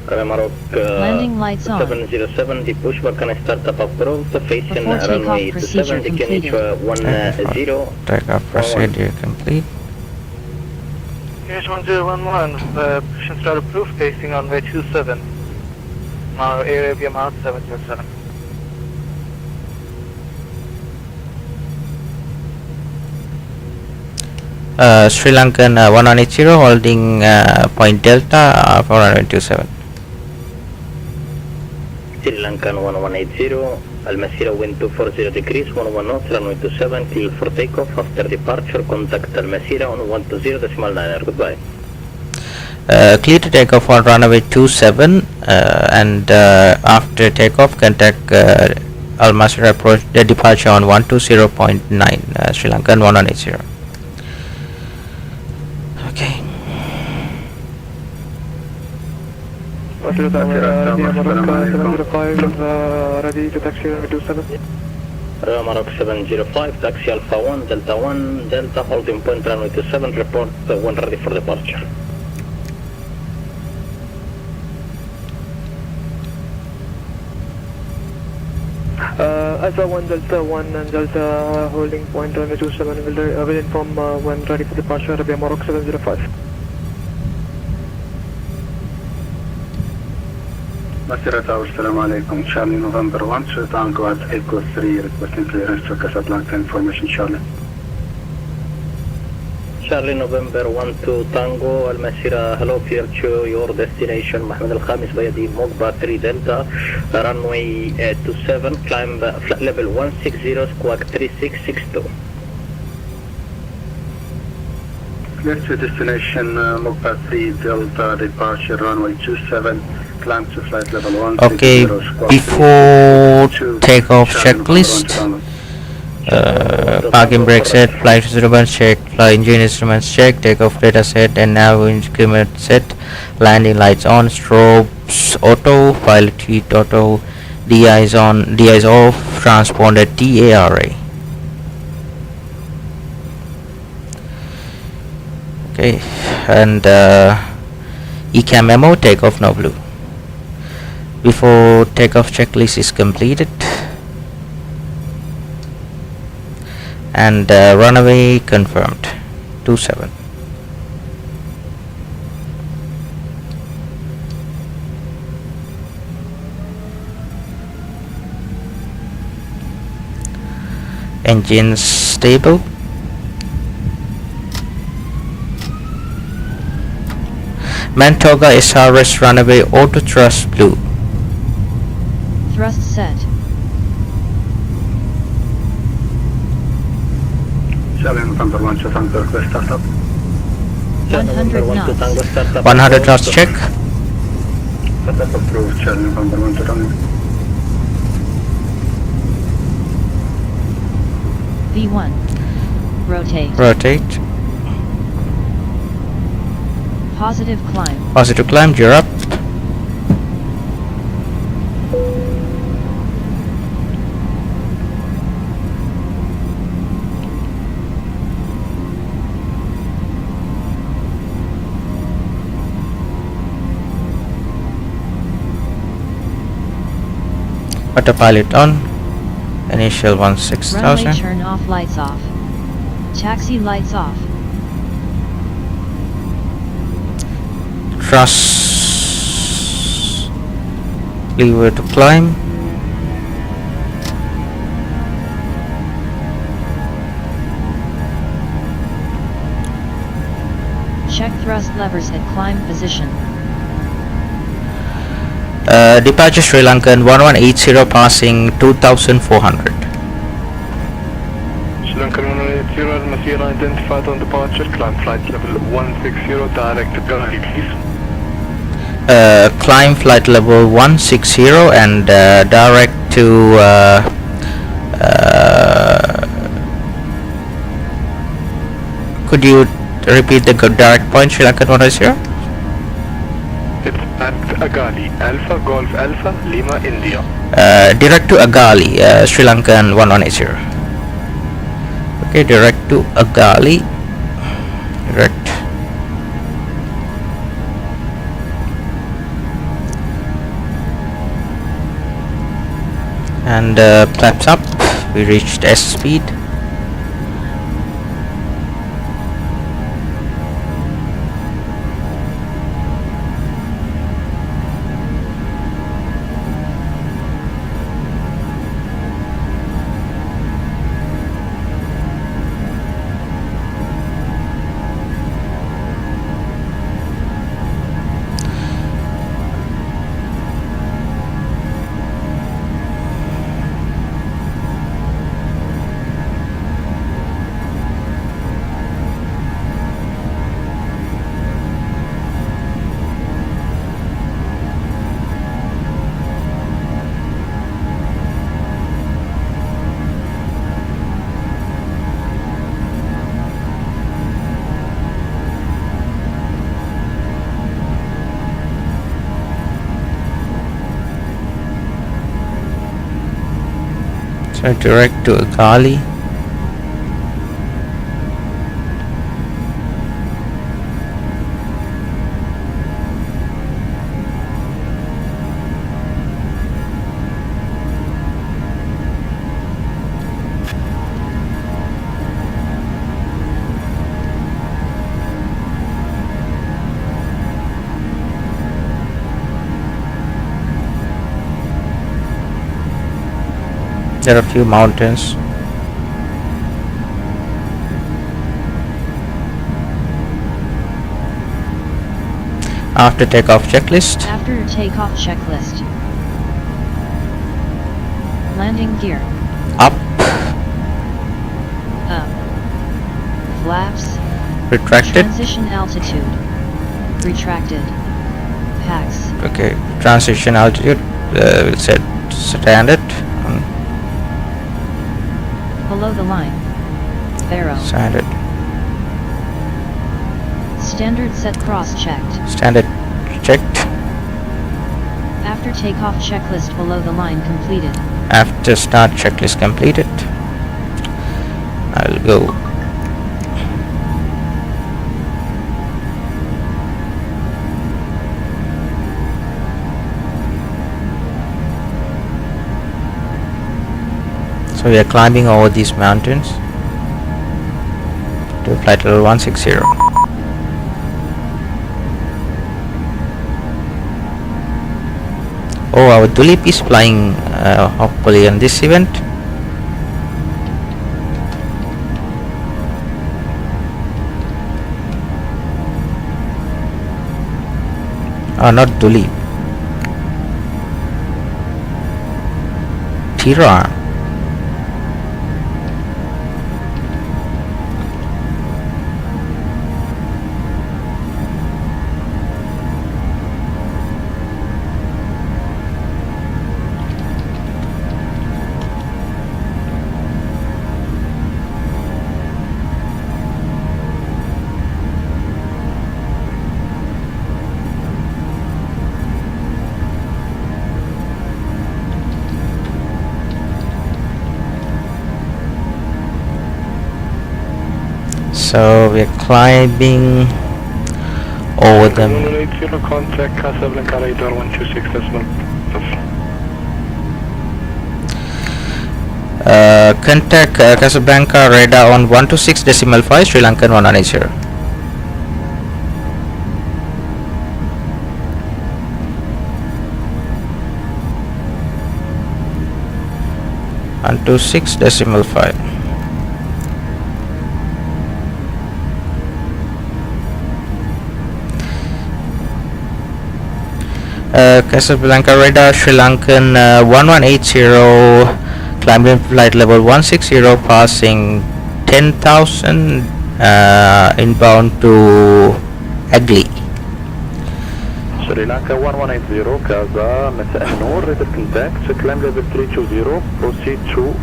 Landing lights on. 707, the pushback and start up approach, facing Before takeoff runway procedure 27, the QNH completed. 10. Takeoff procedure complete. QNH 1011, pushing start approved, facing runway 27. Arabia Morocco 707. Sri Lankan 1180 holding point Delta 427. Sri Lankan 1180, Almasira wind 240 degrees, 11 knots, runway 27, clear for takeoff. After departure, contact Almasira on 120.9. Goodbye. Clear to takeoff on runway 27 and after takeoff contact Almasira approach the departure on 120.9 Sri Lankan 1180. Okay. Arabia Morocco 705, ready to taxi runway 27. Marok 705, taxi Alpha 1, Delta holding point runway 27, report when ready for departure. Alpha 1, Delta 1 and Delta holding point runway 27 will inform when ready for departure, Arabia Morocco 705. Masira Tower, Assalamu alaikum, Charlie November 1, Tango at Echo 3, requesting clearance to Casablanca, information Charlie. Charlie November 1 to Tango, Almasira, hello, clear to your destination, Mohammed Al Khamis Bayadi, Mogba 3 Delta, runway 27, climb flight level 160, squawk 3662. Clear to destination, Mogba 3 Delta, departure runway 27, climb to flight level 160. Okay, before takeoff checklist. Parking brake set, flight instruments check, flight engine instruments check, takeoff data set and nav increment set, landing lights on, strobes auto, pilot heat auto, DIs on, DIs off, transponder TARA. Okay, and ECAM memo, takeoff no blue. Before takeoff checklist is completed, and runway confirmed 27. Engines stable. Mantoga SRS runway auto thrust blue. Thrust set. 7 November 1 to Tango, request start up. 100 knots. 100 knots check. Startup approved, 7 November 1 to Tango. V1. Rotate. Rotate. Positive climb. Positive climb, gear up. Autopilot on. Initial Runway 16,000. turn off, lights off. Taxi lights off. Thrust lever to climb. Check thrust levers at climb position. Departure Sri Lankan 1180 passing 2400. Sri Lankan 1180, Masira identified on departure, climb flight level 160, direct to Ghana, please. Climb flight level 160 and direct to could you repeat the direct point, Sri Lankan 180? It's at Agali, Alpha Golf Alpha Lima India. Direct to Agali, Sri Lankan 1180. Okay, direct to Agali. Direct. And flaps up. We reached S speed. So direct to Agali. There are a few mountains. After takeoff checklist. After takeoff checklist. Landing gear. Up. Up. Flaps. Retracted. Transition altitude. Retracted. Packs. Okay. Transition altitude. We'll set standard. Below the line. Barrow. Standard. Standard set cross-checked. Standard checked. After takeoff checklist below the line completed. After start checklist completed, I'll go. So we are climbing over these mountains. to flight level 160. Oh, our Tulip is flying hopefully on this event. Not Tulip. Tira. So we're climbing over them. 180, contact Casablanca radar 126.5. Contact Casablanca radar on 126.5, Sri Lankan 180. And 126.5. Casablanca radar Sri Lankan 1180, climbing flight level 160, passing 10,000, inbound to Agli. Sri Lanka 1180, Kaza, مساء النور, radar contact, climb level 320, proceed to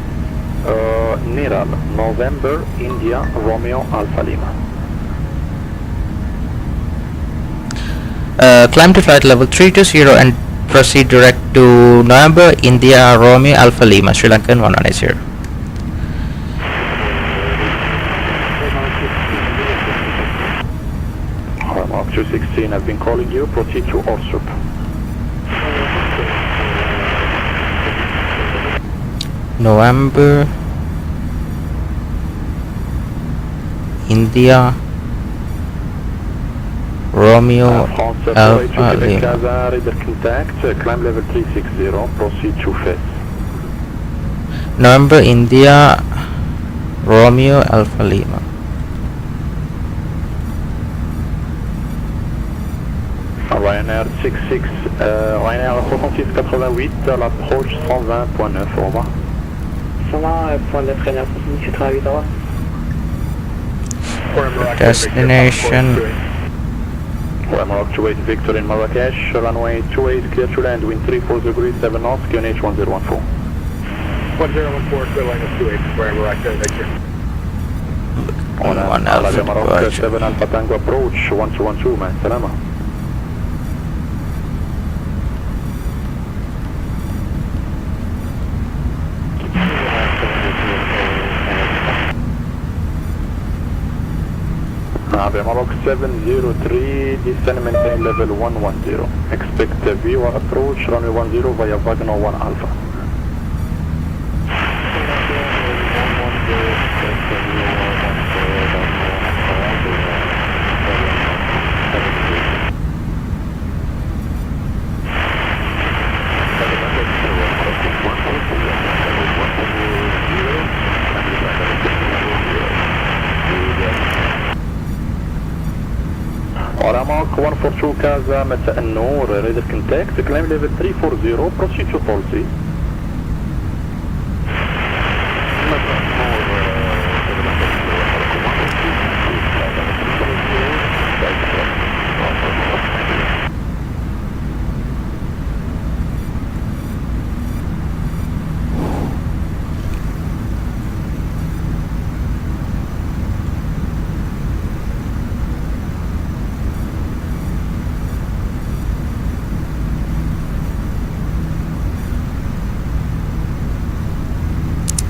Niral, November, India, Romeo, Alpha Lima. Climb to flight level 320 and proceed direct to November, India, Romeo, Alpha Lima, Sri Lankan 180. Mark 216, I've been calling you, proceed to Orsup. November, India, Romeo, Alpha Lima. Kaza, radar contact, climb level 360, proceed to Fez. November, India, Romeo, Alpha Lima. Ryanair 66, Ryanair 6688, l'approche 120.9, au revoir. 120.9, Ryanair 6688, au revoir. Destination. Mark 28 Victor in Marrakech, runway 28 clear to land, wind 34 degrees 7 knots, QNH 1014. 1014, clear line of 28, square Marrakech, Victor. On 1 Alpha Marrakech departure. 7 Alpha Tango approach, 1212, man, salama. Maroc 703, descend and maintain level 110. Expect a view approach, runway 10 via Wagner 1 Alpha. Mark 142 Kaza, مساء النور, radar contact, climb level 340, proceed to Tulsi.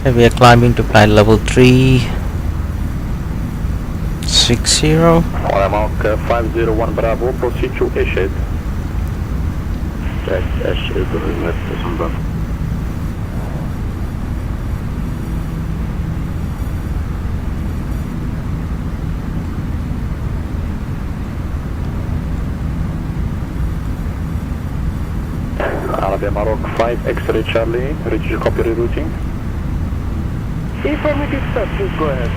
We are climbing to flight level 360. Mark 501 Bravo, proceed to Eshed. That's Eshed, Bravo. 5 X-ray Charlie, reach your copy rerouting. Informative, sir. Please go ahead.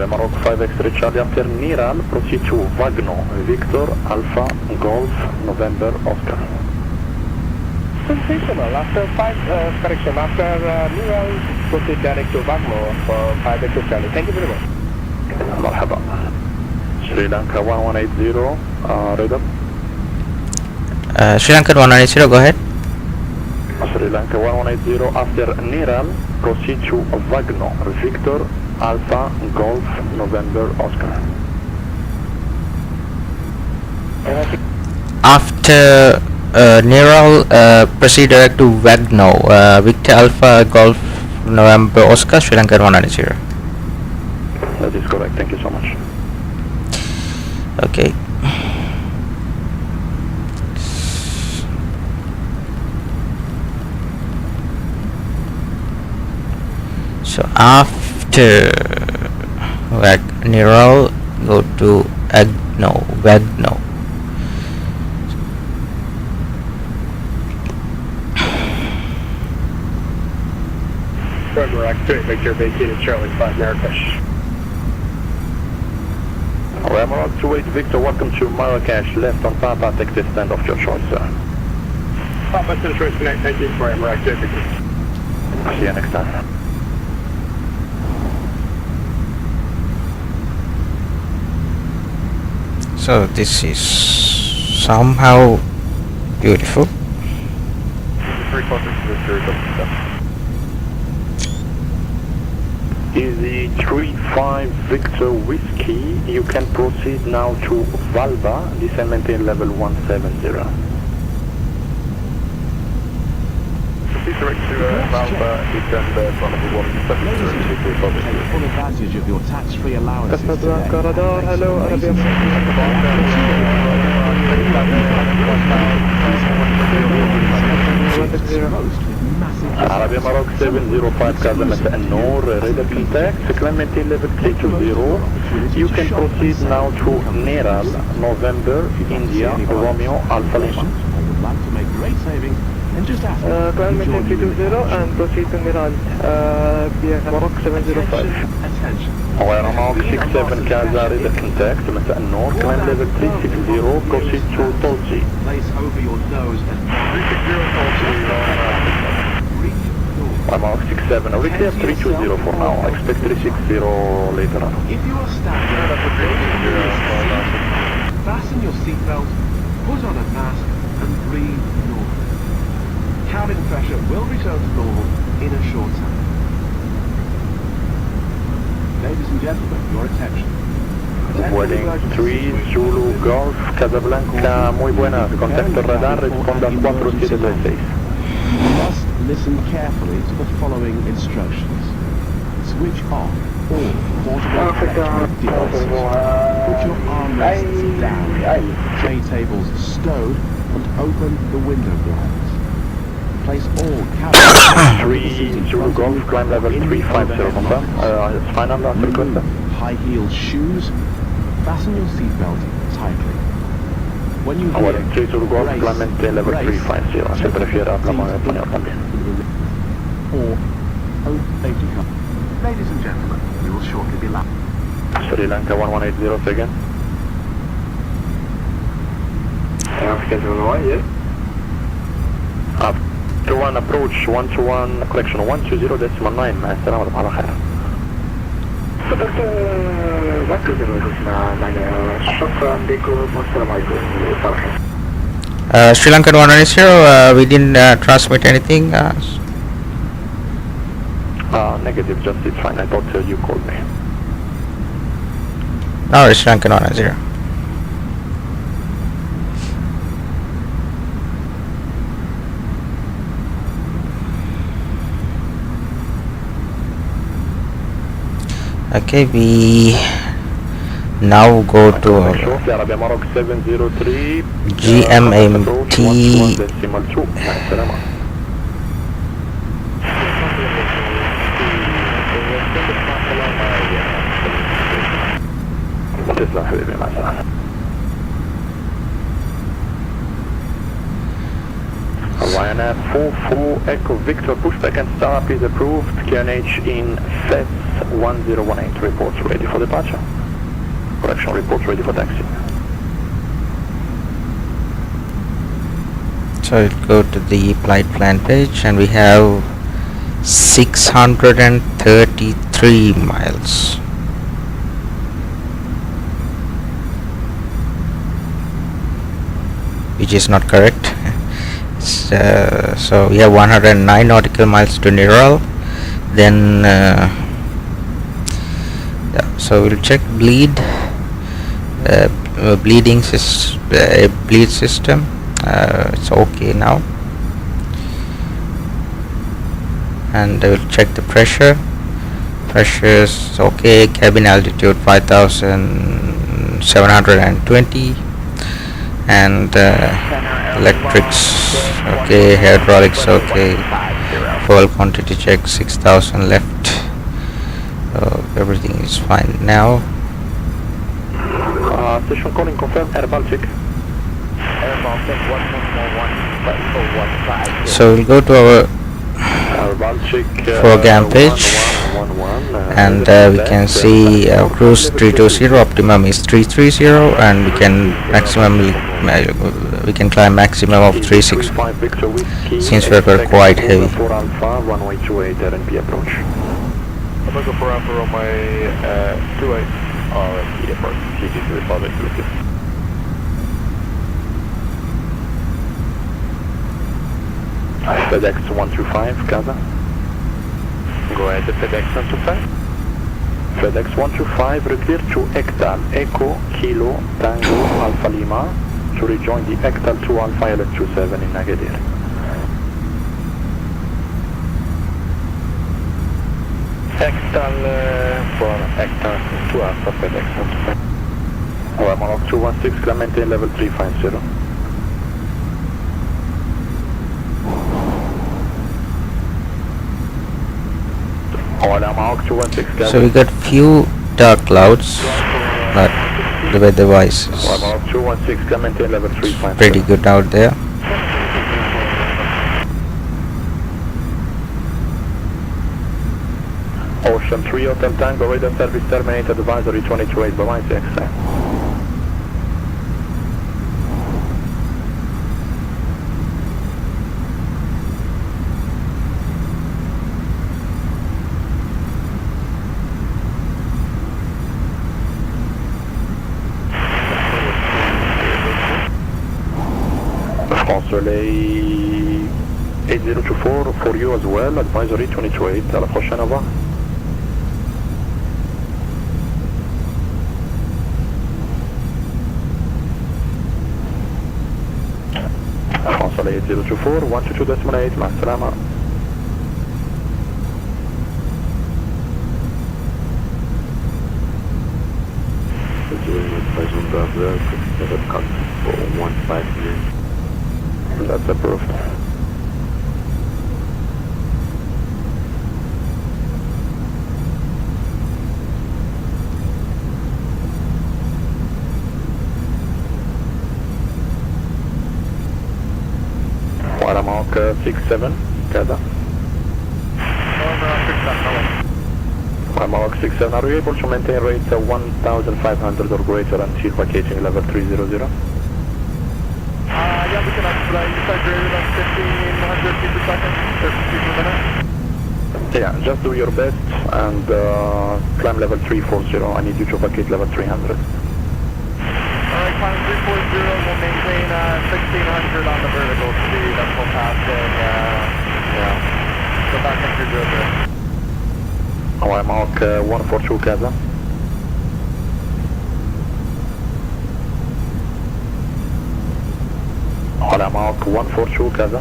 Morocco 5 X-ray Charlie after Niral, proceed to Wagno, Victor, Alpha, Golf, November, Oscar. Sensational. After Niral, proceed direct to Wagno for 5 X Charlie. Thank you very much. مرحبا. Sri Lanka 1180, radar. Sri Lanka 190, go ahead. Sri Lanka 1180 after Niral, proceed to Wagno, Victor, Alpha, Golf, November, Oscar. After Niral, proceed direct to Wagno, Victor Alpha Golf November Oscar, Sri Lanka 190. That is correct, thank you so much. Okay. So after Niral, go to Wagno. Marrakech, Victor, vacated Charlie 5 Marrakech. Morocco 28 Victor, welcome to Marrakech, left on Papa, take the stand of your choice, sir. Papa, to the choice tonight, thank you for Marrakech, Victor. See you next time. So this is somehow beautiful. Easy 35 Victor Whiskey, you can proceed now to Valba, descend maintain level 170. Direct to Valva, descend from level 170. Full advantage of your tax-free allowances today. Radar, hello, Arabian. Arabia Morocco 705 Kazam Noor, radar contact, climb maintain level 320. You can proceed now to Neral, November, India, Romeo, Alpha Lima. I would like to make great savings and just ask Climb maintain 320 and proceed to Niral, via Morocco 705. attention. Morocco 67 Kaza, radar contact, مساء النور, climb level 360, proceed to Tulsi. Place over your nose and Morocco 67, we clear 320 for now, expect 360 later on. if you are standing, fasten your seatbelt, put on a mask and breathe normally. Cabin pressure will return to normal in a short time. Ladies and gentlemen, your attention. Wedding 3 Zulu Golf Casablanca, muy buenas, contacto radar, responda 4736. You must listen carefully to the following instructions. Switch off all portable electronic devices. Put your armrests down, tray tables stowed, and open the window blinds. Place all cabin 3 Zulu Golf, climb level 350, confirm. It's final answer request. high-heeled shoes. Fasten your seatbelt tightly. When you hear Wedding 3 Zulu Golf, climb maintain level brace, 350, se prefiere hablamos en español también. or safety car. Ladies and gentlemen, we will shortly be landing. Sri Lanka 1180, second. After 1 approach 121 correction 120.9 مع السلامة على خير. صدقت ركز معنا شكرا لكم والسلام عليكم. Sri Lanka 190, we didn't transmit anything. Negative, just it's fine. I thought you called me. No, Sri Lanka 190. Okay, we now go to Shortly, Arabia Morocco 703 GMAD. تسلم حبيبي مع السلامة. Hawaiian Airliner 44 Echo Victor pushback and start is approved. QNH in FES 1018 reports ready for departure. Correction reports ready for taxi. So we'll go to the flight plan page and we have 633 miles. Which is not correct. So we have 109 nautical miles to Niral. Then so we'll check bleed bleed system. It's okay now, and I will check the pressure is okay. Cabin altitude 5,720, and electrics okay, hydraulics okay, fuel quantity check 6,000 left, everything is fine now. Station calling confirm Air Baltic. So we'll go to our program page, and we can see cruise 320, optimum is 330, and we can climb maximum of 360 since we are quite heavy. Runway 28 RNP approach. America for Alpha runway 28 RNP approach. GTT Republic. FedEx 125, Gaza. Go ahead, FedEx 125. FedEx 125, clear to Ectal Echo Kilo Tango Alpha Lima to rejoin the Ectal 2 Alpha LF27 in Agadir. Ectal for Ectal 2 Alpha FedEx 125. Morocco 216, Clemente level 350. So we got few dark clouds, but the weather wise is pretty good out there. Ocean 3 Hotel Tango radar service terminated, advisory 228 by 6. Soleil 8024 for you as well, advisory 228, à la prochaine, au revoir. Soleil 8024, 122.8, مع السلامة. That's approved. Watermark 67, Gaza. Watermark 67, are you able to maintain rate 1,500 or greater until vacating level 300? Yeah, we can fly inside greater than 1,500 feet per second, 30 feet per minute. Yeah, just do your best and climb level 340. I need you to vacate level 300. Alright, climb 340, we'll maintain 1,600 on the vertical speed. That's we'll passing, go back into your there. Alright, mark 142 Gaza. على معك 142 كذا.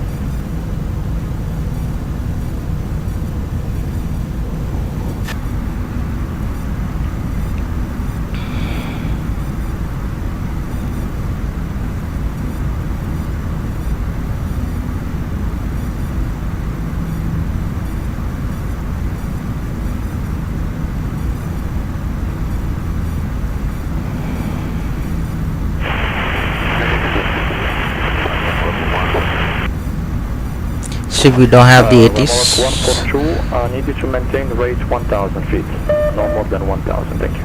problems if we don't have the Morocco ATs? 142, I need you to maintain rate 1000 feet. No more than 1000, thank you.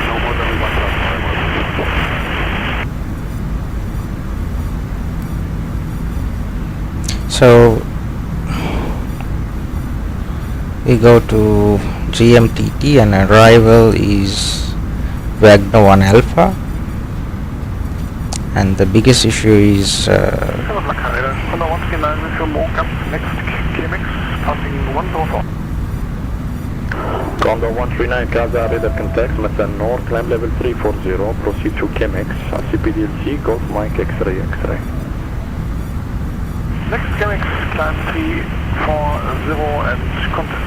No more than 1000. So we go to GMTT and arrival is Wagner 1 Alpha, and the biggest issue is Condor 139, Casa, radar contact, Mesa North, climb level 340, proceed to KMX, CPDLC, Golf Mike, X-ray, X-ray. Next KMX, climb 340 and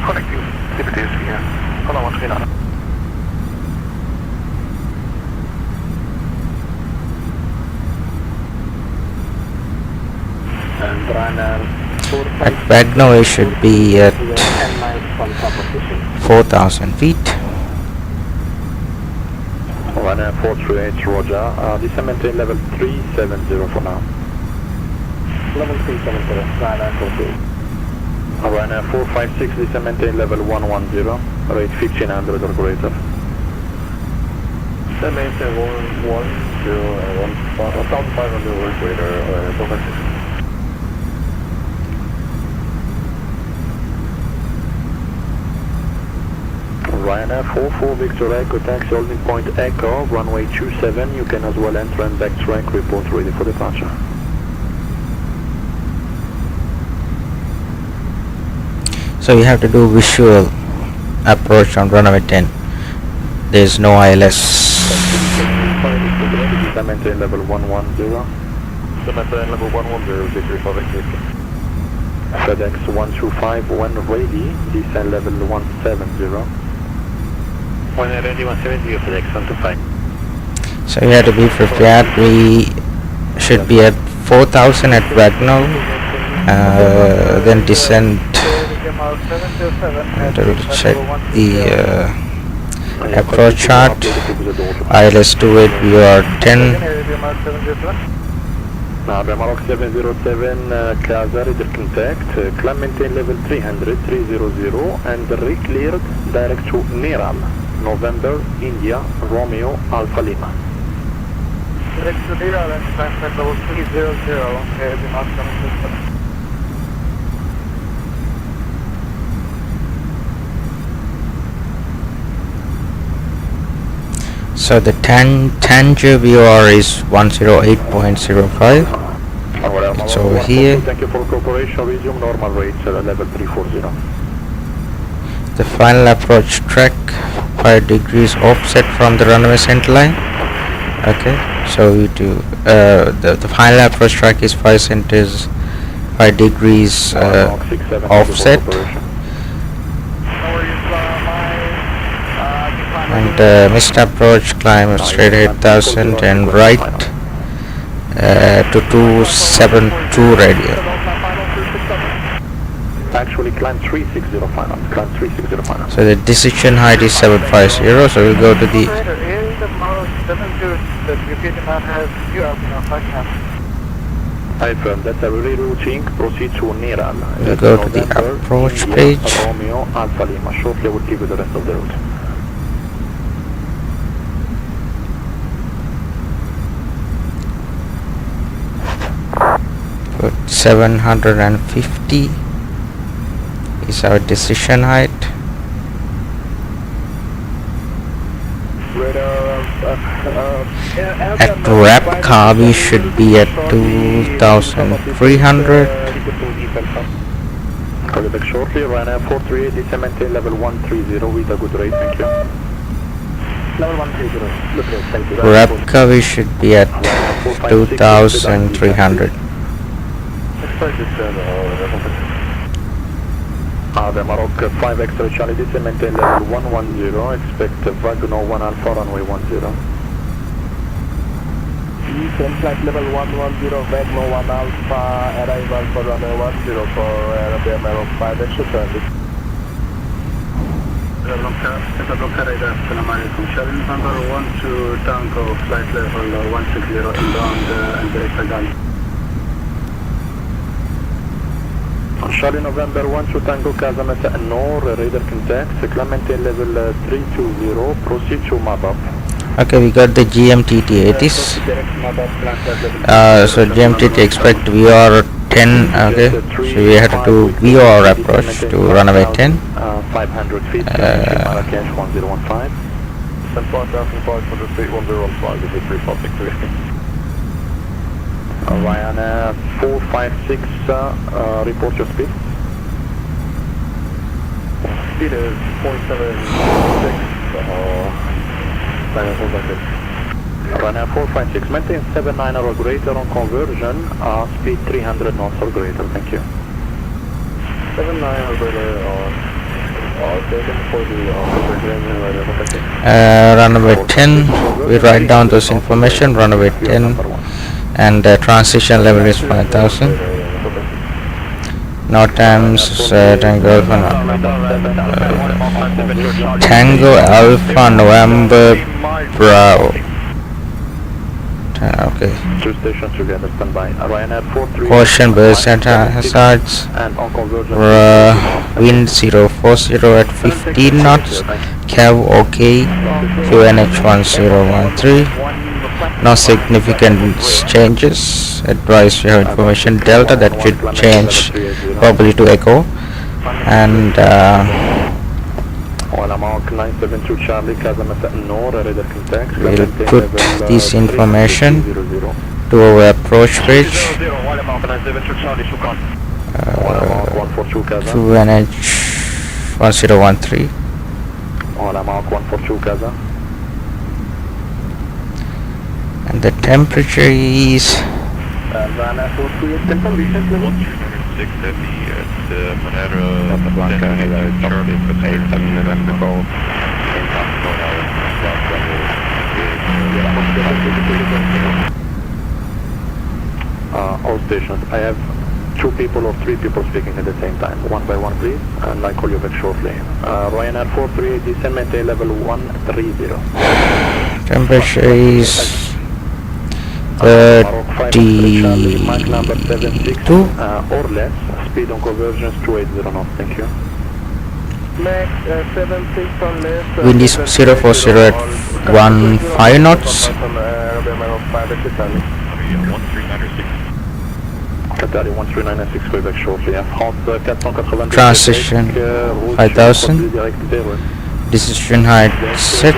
connecting activities here. Condor 139. at Wagner we should be at 4,000 feet. Ryanair 438, Roger. Descend maintain level 370 for now. Level 370, Ryanair 48. Ryanair 456, descend maintain level 110, rate 1500 or greater. Descend maintain 110 and 1500 or greater, 456. Ryanair 44 Victor Echo, taxi holding point Echo, runway 27, you can as well enter and backtrack, report ready for departure. So you have to do visual approach on runway 10. There's no ILS. Maintain level 110. Maintain level 110, Victory for Victory. FedEx 125, when ready, descend level 170. When ready, 170, FedEx 125. So you have to be prepared. We should be at 4,000 at Wagner, then descend. To check the approach chart. ILS 28, we are 10. Now, Marrakech 707, Casa, radar contact, climb maintain level 300, 300, and re-cleared direct to Niram, November, India, Romeo, Alpha Lima. Direct to Niram and climb level 300, So the Tangier VOR is 108.05. It's over here. Thank you for cooperation. Resume normal rates at level 340. The final approach track 5 degrees offset from the runway center line. Okay, so you do the final approach track is 5 degrees offset. And missed approach, climb straight 8,000 and right to 272 radial. Actually climb 360 final, climb 360 final. So the decision height is 750, so we'll go to the I affirm that's a rerouting, proceed to Niram. We'll go to the approach page. Romeo, Alpha Lima, shortly I will give you the rest of the route. Put 750 is our decision height. At Rapka we should be at 2,300. Call you back shortly, Ryanair 438, descend maintain level 130 with a good rate, thank you. Level 130, good rate, thank you. Rapka we should be at 2,300. The Morocco 5 extra Charlie, descend maintain level 110, expect Wagner 1 Alpha runway 10. Descend flight level 110, Wagner 1 Alpha, arrival for runway 10 for Arabia Morocco 5 extra Charlie. Casablanca radar, Assalamu alaikum. Challenge number 12 Tango, flight level 160 inbound and direct Gali. Charlie November 1 to Tango Casa مساء النور radar contact climb maintain level 320 proceed to Mabab. Okay, we got the GMTT 80s. So GMTT expect VR 10. Okay, so we have to do VR approach to runway 10. 500 feet Marrakech 1015. Send 5005 for the speed 1015 with the 3463. Ryanair 456 report your speed. Speed is 476. Ryanair 456, maintain 79 or greater on conversion, speed 300 knots or greater, thank you. 79 or greater taken for the conversion. Runway 10, we write down this information, runway 10, and transition level is 5000. Now times Tango Alpha November Bravo. Okay. Two stations together, standby. Ryanair 43. Caution burst hazards. And on conversion. Wind 040 at 15 knots. Cav OK. QNH 1013. No significant changes. Advise you have information Delta, that should change probably to Echo. And we'll put this information to our approach page to NH 1013. And the temperature is 6 heavy at Menara Charlie for 8 November Golf. All stations, I have 2 people or 3 people speaking at the same time, one by one please, and I'll call you back shortly. Ryanair 438, descend maintain level 130. temperature is 32 or less, speed on conversions 280 knots, thank you. Max 76 on left. wind is 040 at 15 knots. Qatari 13996, go back shortly. France 480. Transition 5000. Decision height set.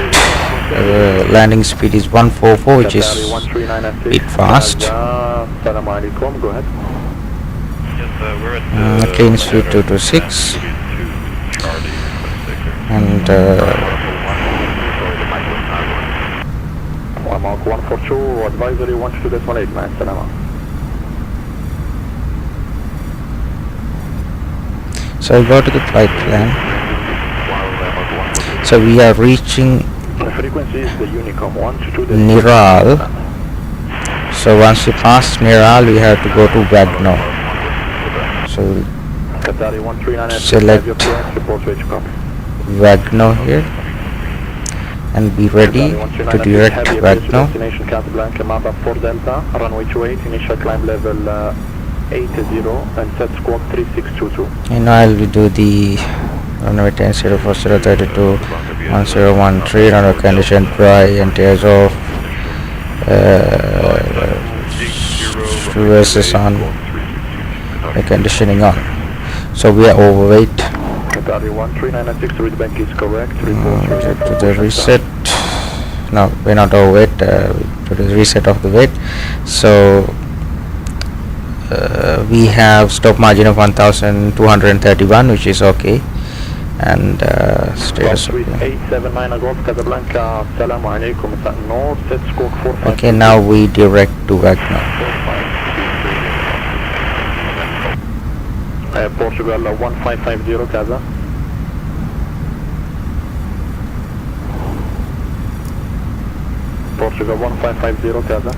Landing speed is 144, which is a bit fast. Assalamu alaikum, go ahead. Clean speed 226. And Mark 142, advisory 12.8, man, salama. so we go to the flight plan. So we are reaching The frequency is the Unicom 122. Niral. So once we pass Niral, we have to go to Vagno. So Qatari 139, select report where you come. Vagno here and be ready to direct Vagno. Destination Casablanca, Mapa 4 Delta, runway 28, initial climb level 80 and set squawk 3622. And now I'll do the runway 10 040 32 1013 runway condition dry and tears off. USS on, the conditioning on. So we are overweight. Qatari 13996, read bank is correct. To the reset. No, we're not overweight. To the reset of the weight. So we have stop margin of 1231, which is okay. And status okay. 879 Golf Casablanca, Assalamu alaikum, north, set squawk 45. Okay, now we direct to Vagno. Portugal 1550 Casa. Portugal 1550 Casa.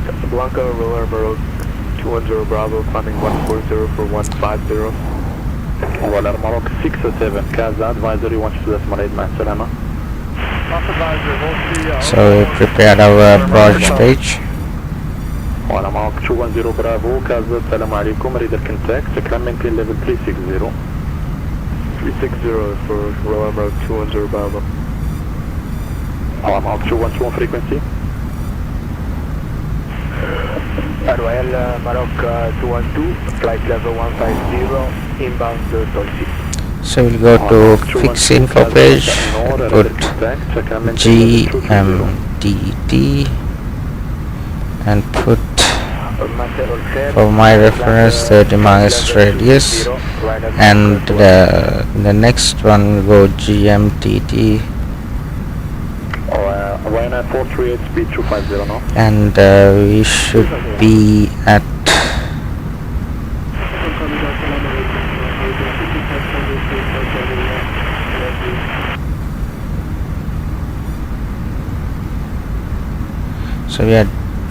Casablanca, Roller Burrows 210 Bravo, climbing 140 for 150. Roller Maroc 607 Casa, advisory 12.8, man, salama. So we prepared our approach page. وأنا معك 210 برافو كازا السلام عليكم reader contact climb maintain level 360 360 for November 210 Bravo. أنا معك 212 frequency Royal Maroc 212, flight level 150, inbound Tulsi. So we'll go to fix info page and put GMTT and put for my reference 30 miles radius, and the next one will go GMTT Ryanair 438 speed 250 now. and we should be at so we are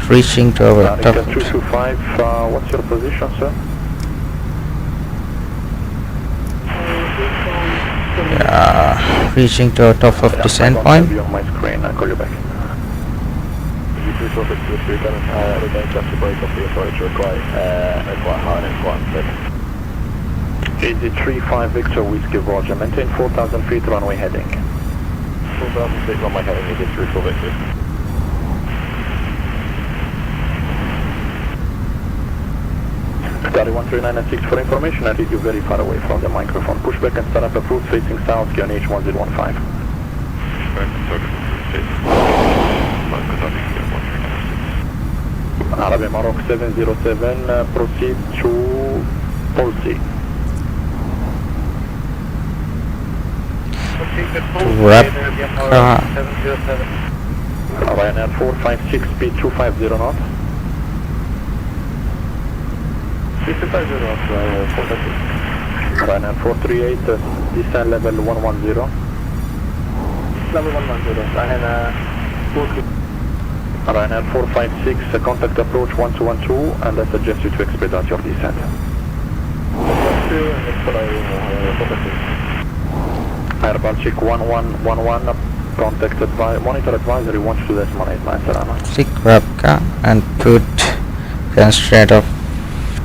reaching to our top. 225, what's your position, sir? Reaching to our top of descent point. I'll be on my screen, I'll call you back. Easy 35 Victor Whiskey Roger, maintain 4,000 feet runway heading. 4,000 feet runway heading, easy 34 Victor. Study 13996 for information, I read you very far away from the microphone. Pushback and start up approved facing south, QNH 1015. Arabic Maroc 707, proceed to Tulsi. Ryanair 456, speed 250 knots. Ryanair 438, descent level 110. Level 110, Ryanair 456, contact approach 1212, and I suggest you to expedite your descent. Air Baltic 1111, contact monitor advisory 12.8 Salama. Click Rabka and put constraint of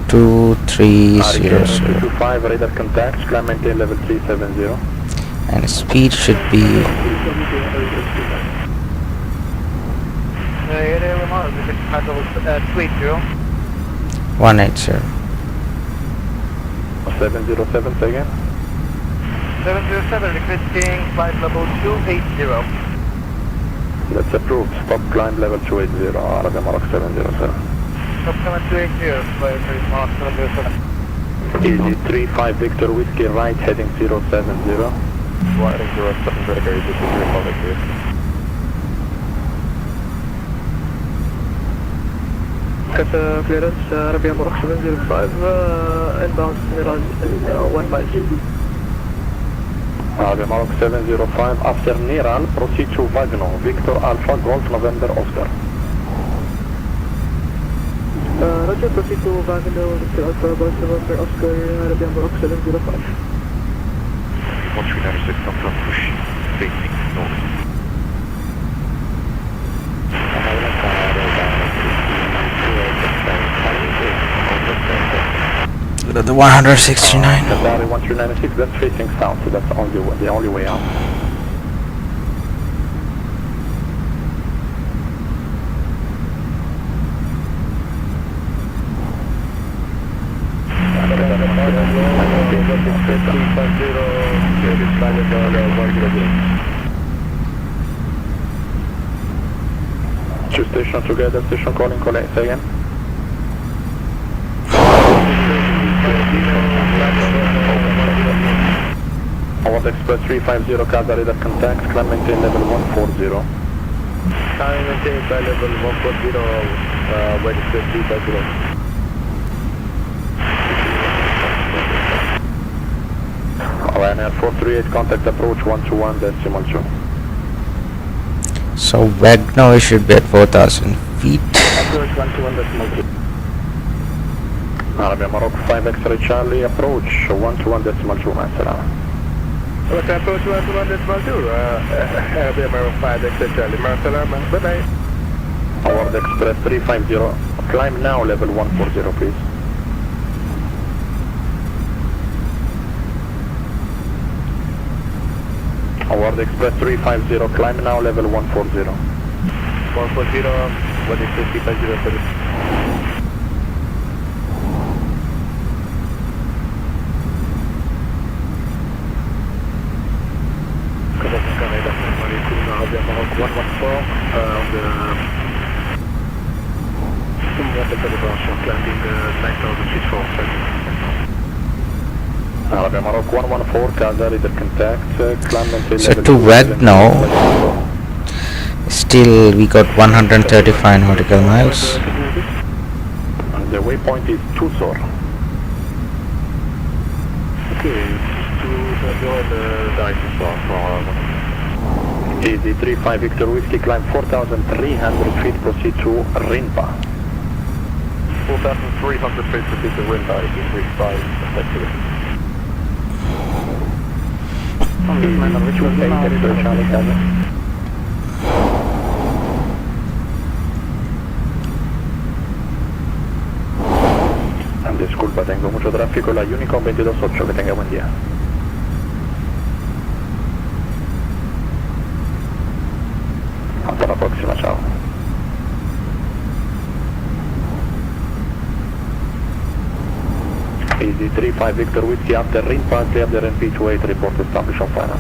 2300 225, radar contact, climb maintain level 370. and speed should be 180. 707, say again. 707, requesting flight level 280. That's approved. Stop climb level 280, Arabic Maroc 707. Stop climb 280, flight Maroc 707. Easy 35 Victor Whiskey right, heading 070. Wiring 07, British, this is Republic here. Clearance, Arabic Maroc 705, inbound Mirage 15. Arabic Maroc 705, after Niral, proceed to Wagner, Victor Alpha, Golf November Oscar. Roger, proceed to Wagner, Victor Alpha, Golf November Oscar, Arabic Maroc 705. 1396, confirm push, facing north. the 169. Qatari 1396, that's facing south, so that's the only way out. Two stations together, station calling, say again. Howard Express 350, Qatar radar contact, climb maintain level 140. Climb maintain by level 140, White Express 350. Ryanair 438, contact approach 121.2. So Wagner we should be at 4,000 feet. Approach 121.2. Arabic Maroc 5 X-ray Charlie, approach 121.2, Masalam. Okay, approach 121.2, Arabic Maroc 5 X-ray Charlie, Masalam, bye-bye. Howard Express 350, Climb now, level 140, please. Award Express 350, climb now, level 140. 140, what is 350, sorry? Morocco 114 on the departure, landing 9000 feet forward. Morocco 114, Qatar, either contact, climb until So to WAG now, still we got 135 nautical miles. The waypoint is Tusor. Okay, to join the direction for Easy 35 Victor Whiskey, climb 4,300 feet, proceed to Rinpa. 4,300 feet to the Rinpa, it is reached by effectively. Disculpa, tengo mucho tráfico, la Unicorn 228, que tenga buen día. Hasta la próxima, chao. Easy 35 Victor Whiskey, after Rinpa, clear the RNP28, report established on final.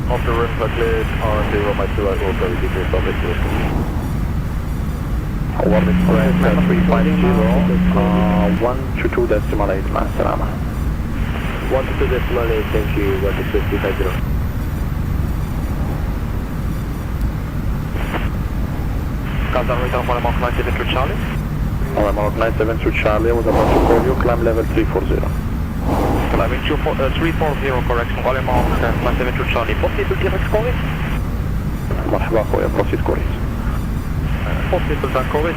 After Rinpa cleared, RNP runway 28, also decrease established. Award Express 350, 122.8, Salama. 122.8, thank you, what is 350. Qatar return for Mark 97 to Charlie. Alright, Mark 97 to Charlie, I was about to call you, climb level 340. Climbing 340, correction, Mark 97 to Charlie. Possible direct scoring? مرحبا خويا, proceed كوريس. Possible direct scoring,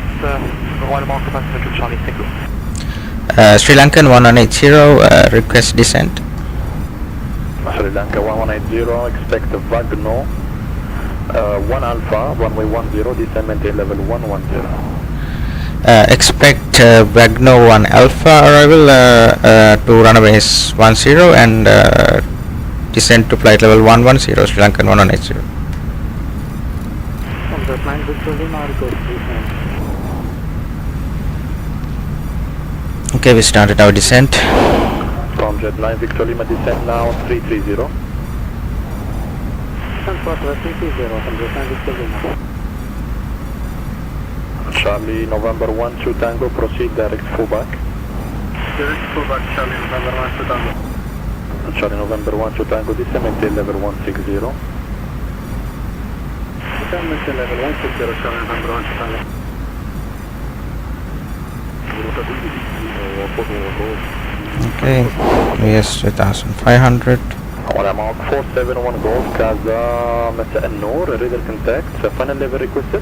Royal Mark 97 to Charlie, thank you. Sri Lankan 1180, request descent. Sri Lanka 1180, expect Vagno 1 Alpha, runway 10, descend maintain level 110. Expect Vagno 1 Alpha arrival to runways 10 and descend to flight level 110, Sri Lankan 1180. Okay, we started our descent. From Jet 9 Victor Lima, descend now 330. Charlie November 1 Tango, proceed direct fullback. Direct fullback, Charlie November 1 Tango. Charlie November 1 Tango, descend maintain level 160. Descend maintain level 160, Charlie November 1 Tango. Okay, yes, 2500. Alright, Mark 471 Golf, Kaza, مساء النور, radar contact, final level requested.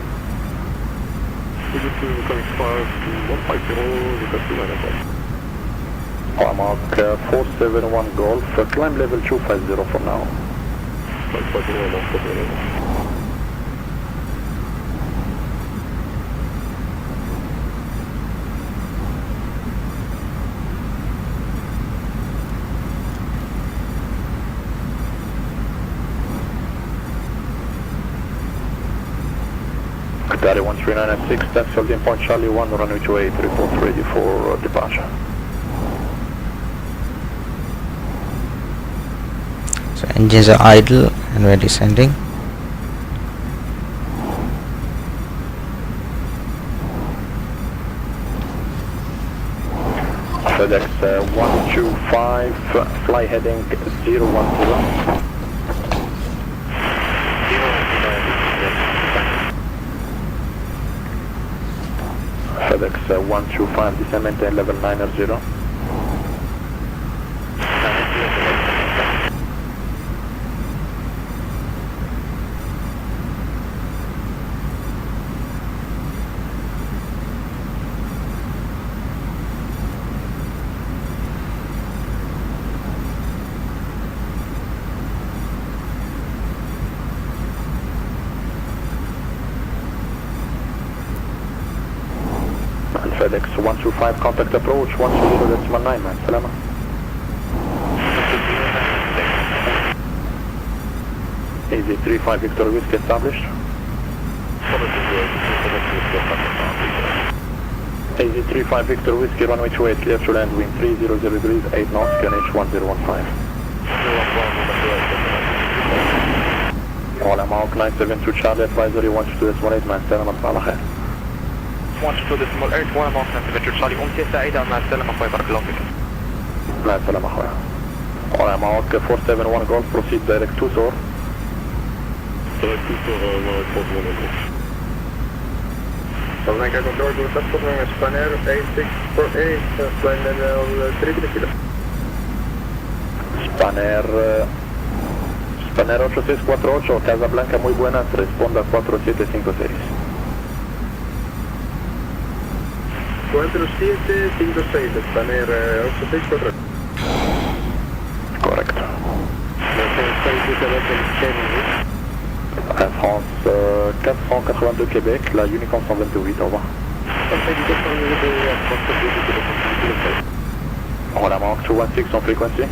Alright, Mark 471 Golf, climb level 250 for now. Qatari 139 taxi holding point Charlie 1, runway 28, report ready for departure. So engines are idle and we're descending. FedEx 125, fly heading 010. FedEx 125, descend maintain level 90. 35 contact approach 120.9 man, salama. Easy 35 Victor Whiskey established. Easy 35 Victor Whiskey runway 28 clear to land wind 300 degrees 8 knots QNH 1015. All Mark 972 Charlie advisory 122.8 man سلامة على خير. 122.8 1 Mark 972 Charlie أمسية سعيدة مع السلامة أخوي بارك الله فيك. مع السلامة أخويا. All Mark 471 Golf proceed direct to SOR. Direct to SOR 471 Golf. Southern Air Control to Tasman, Spanair A648, flight level 3 kilo. Spanair 8648, Casablanca muy buenas, responda 4756. 4756, Spanair 8648. Correct. Air France 482 Québec, la Unicorn 128, au revoir. Voilà, Mark 216 on frequency.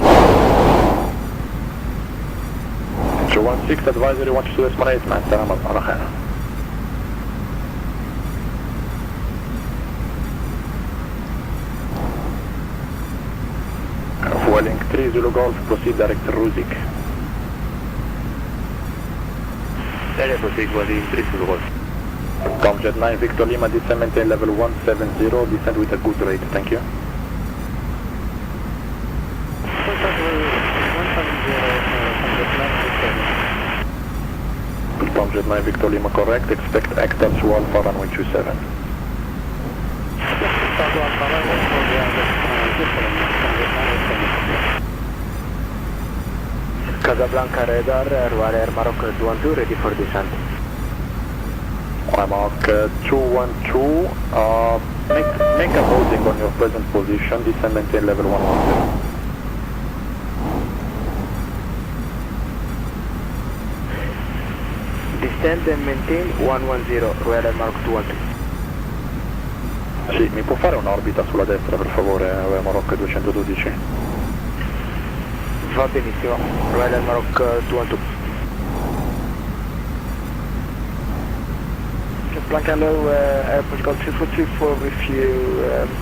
216 advisory 122.8 man, سلامة على خير. Vueling 3 Zulu Golf, proceed direct to Ruzik. Proceed Vueling 3 Zulu Golf. Tomjet 9 Victor Lima, descend maintain level 170, descend with a good rate, thank you. Tomjet 9 Victor Lima correct, expect ACTA to Alpha runway 27. Casablanca radar, Royal Air Morocco 212 ready for descent. Mark 212, make a holding on your present position, descend maintain level 110. Descend and maintain 110, Royal Air Morocco 212. Sì, mi può fare un'orbita sulla destra per favore, Morocco 212? Va benissimo, Royal Air Morocco 212. Casablanca low, airport call 2424 with you,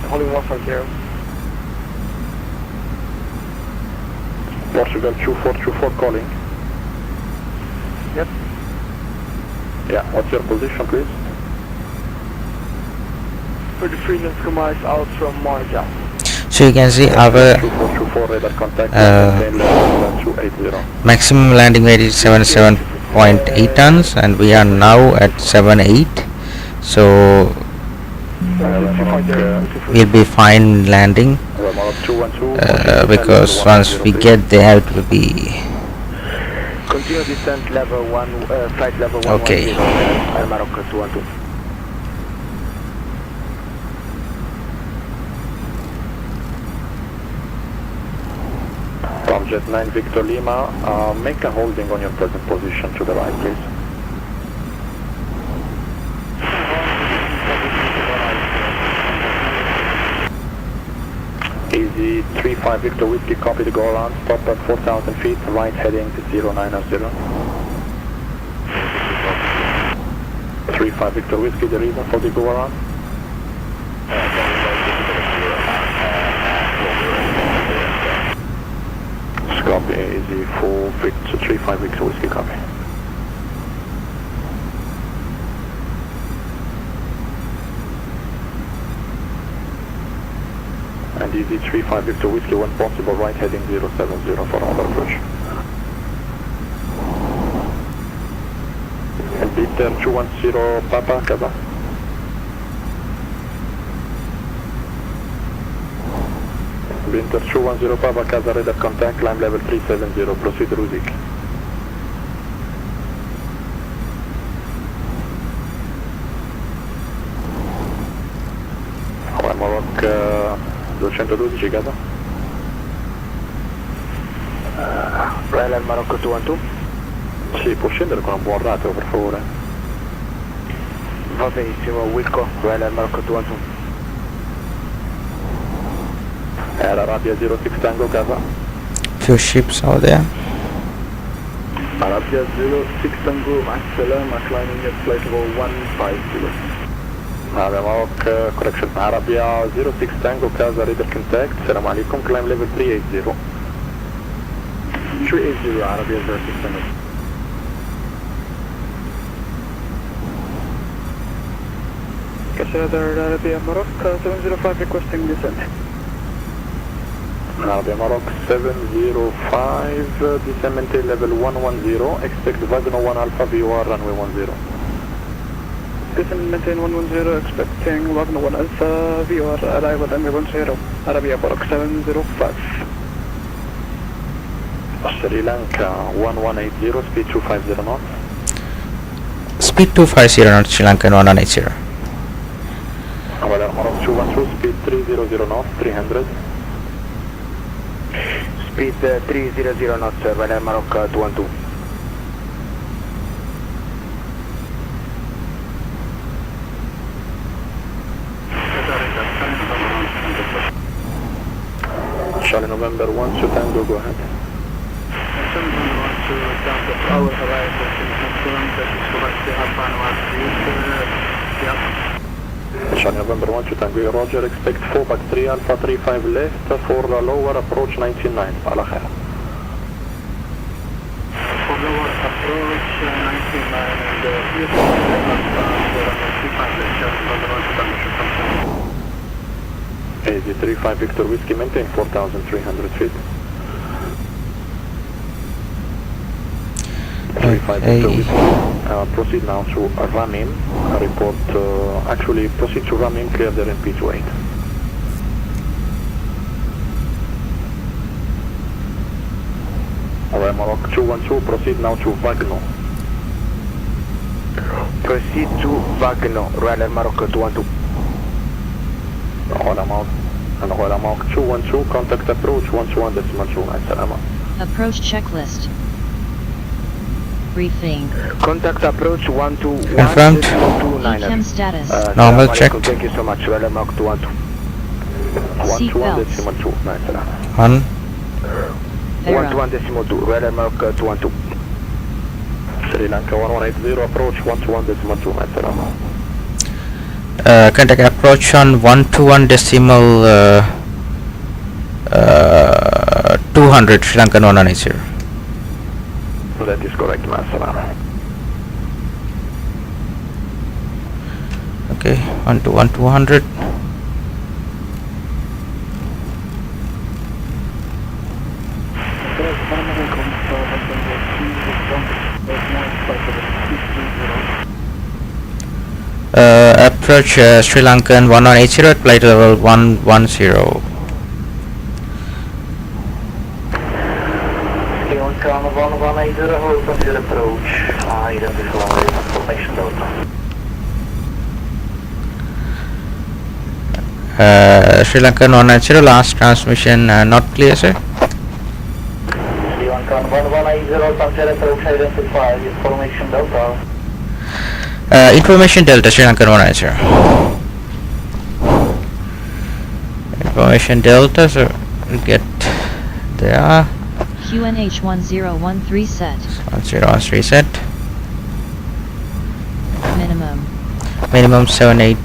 holding 150. Portugal 2424 calling. Yep. Yeah, what's your position please? 33 nautical miles out from Marja. So you can see our maximum landing weight is 77.8 tons and we are now at 78, so we'll be fine landing because once we get there it will be Continue descent level 1, flight level 110, okay. Air Morocco 212. Jet 9 Victor Lima, make a holding on your present position to the right please. Easy 35 Victor Whiskey, copy the go around, stop at 4,000 feet, right heading to 090. 35 Victor Whiskey, the reason for the go around? Copy, easy 4 Victor 35 Victor Whiskey, copy. And easy 35 Victor Whiskey, when possible, right heading 070 for another approach. And Peter 210 Papa, Kaza. Winter 210 Papa, Kaza, radar contact, climb level 370, proceed Ruzik. Morocco 212, Kaza. Royal Air Morocco 212. Sì, può scendere con un buon ratio per favore. Va benissimo, Wilco, Royal Air Morocco 212. Air Arabia 06 Tango Gaza. Few ships out there. Arabia 06 Tango, مع السلامة, climbing at flight level 150. Arabia Maroc, correction, Arabia 06 Tango Gaza, radar contact, السلام عليكم, climb level 380. 380 Arabia 06 Tango. Casada Arabia Maroc 705 requesting descent. Arabia Maroc 705, descent maintain level 110, expect Wagner 1 Alpha VOR runway 10. Descent maintain 110, expecting Wagner 1 Alpha VOR arrival runway 10. Arabia Maroc 705. Sri Lanka 1180, speed 250 knots. Speed 250 knots, Sri Lankan 1180. Arabia Maroc 212, speed 300 knots, 300. Speed 300 knots, Valer Maroc 212. Charlie November 1 to Tango, go ahead. Our arrival can confirm that it's correctly Alpha Charlie November 1 to Tango, Roger, expect 4 back 3 Alpha 35 left for the lower approach 99, على خير. For lower approach 99 and here for Alpha 35 left, Charlie November 1 to Tango. 35 Victor Whiskey, maintain 4,300 feet. 35 Victor Whiskey, proceed now to Ramim, report, actually proceed to Ramim, clear the RMP28. Alright, Maroc 212, proceed now to Wagner. Proceed to Wagner, Royal Maroc 212. Royal Maroc 212, contact approach 121.2, السلامة. Approach checklist. Briefing. Contact approach 121. Confirmed. ECAM status. Normal check. Thank you so much, Royal Maroc 212. 121.2, السلامة. 1. 121.2, Royal Maroc 212. Sri Lanka 1180, approach 121.2, السلامة. Contact approach on 121 200 Sri Lankan 1180. That is correct, مع السلامة. Okay, 121 200. Approach Sri Lankan 1180 at flight level 110. Lankan 1180, hold on your approach. Identify information delta. Sri Lankan 190, last transmission not clear, sir. Sri Lankan 1180, Tangier approach, identify information delta. Information Delta, Sri Lankan 190. Information Delta, so we get there. QNH 1013 set. 1013 set. Minimum. Minimum 780.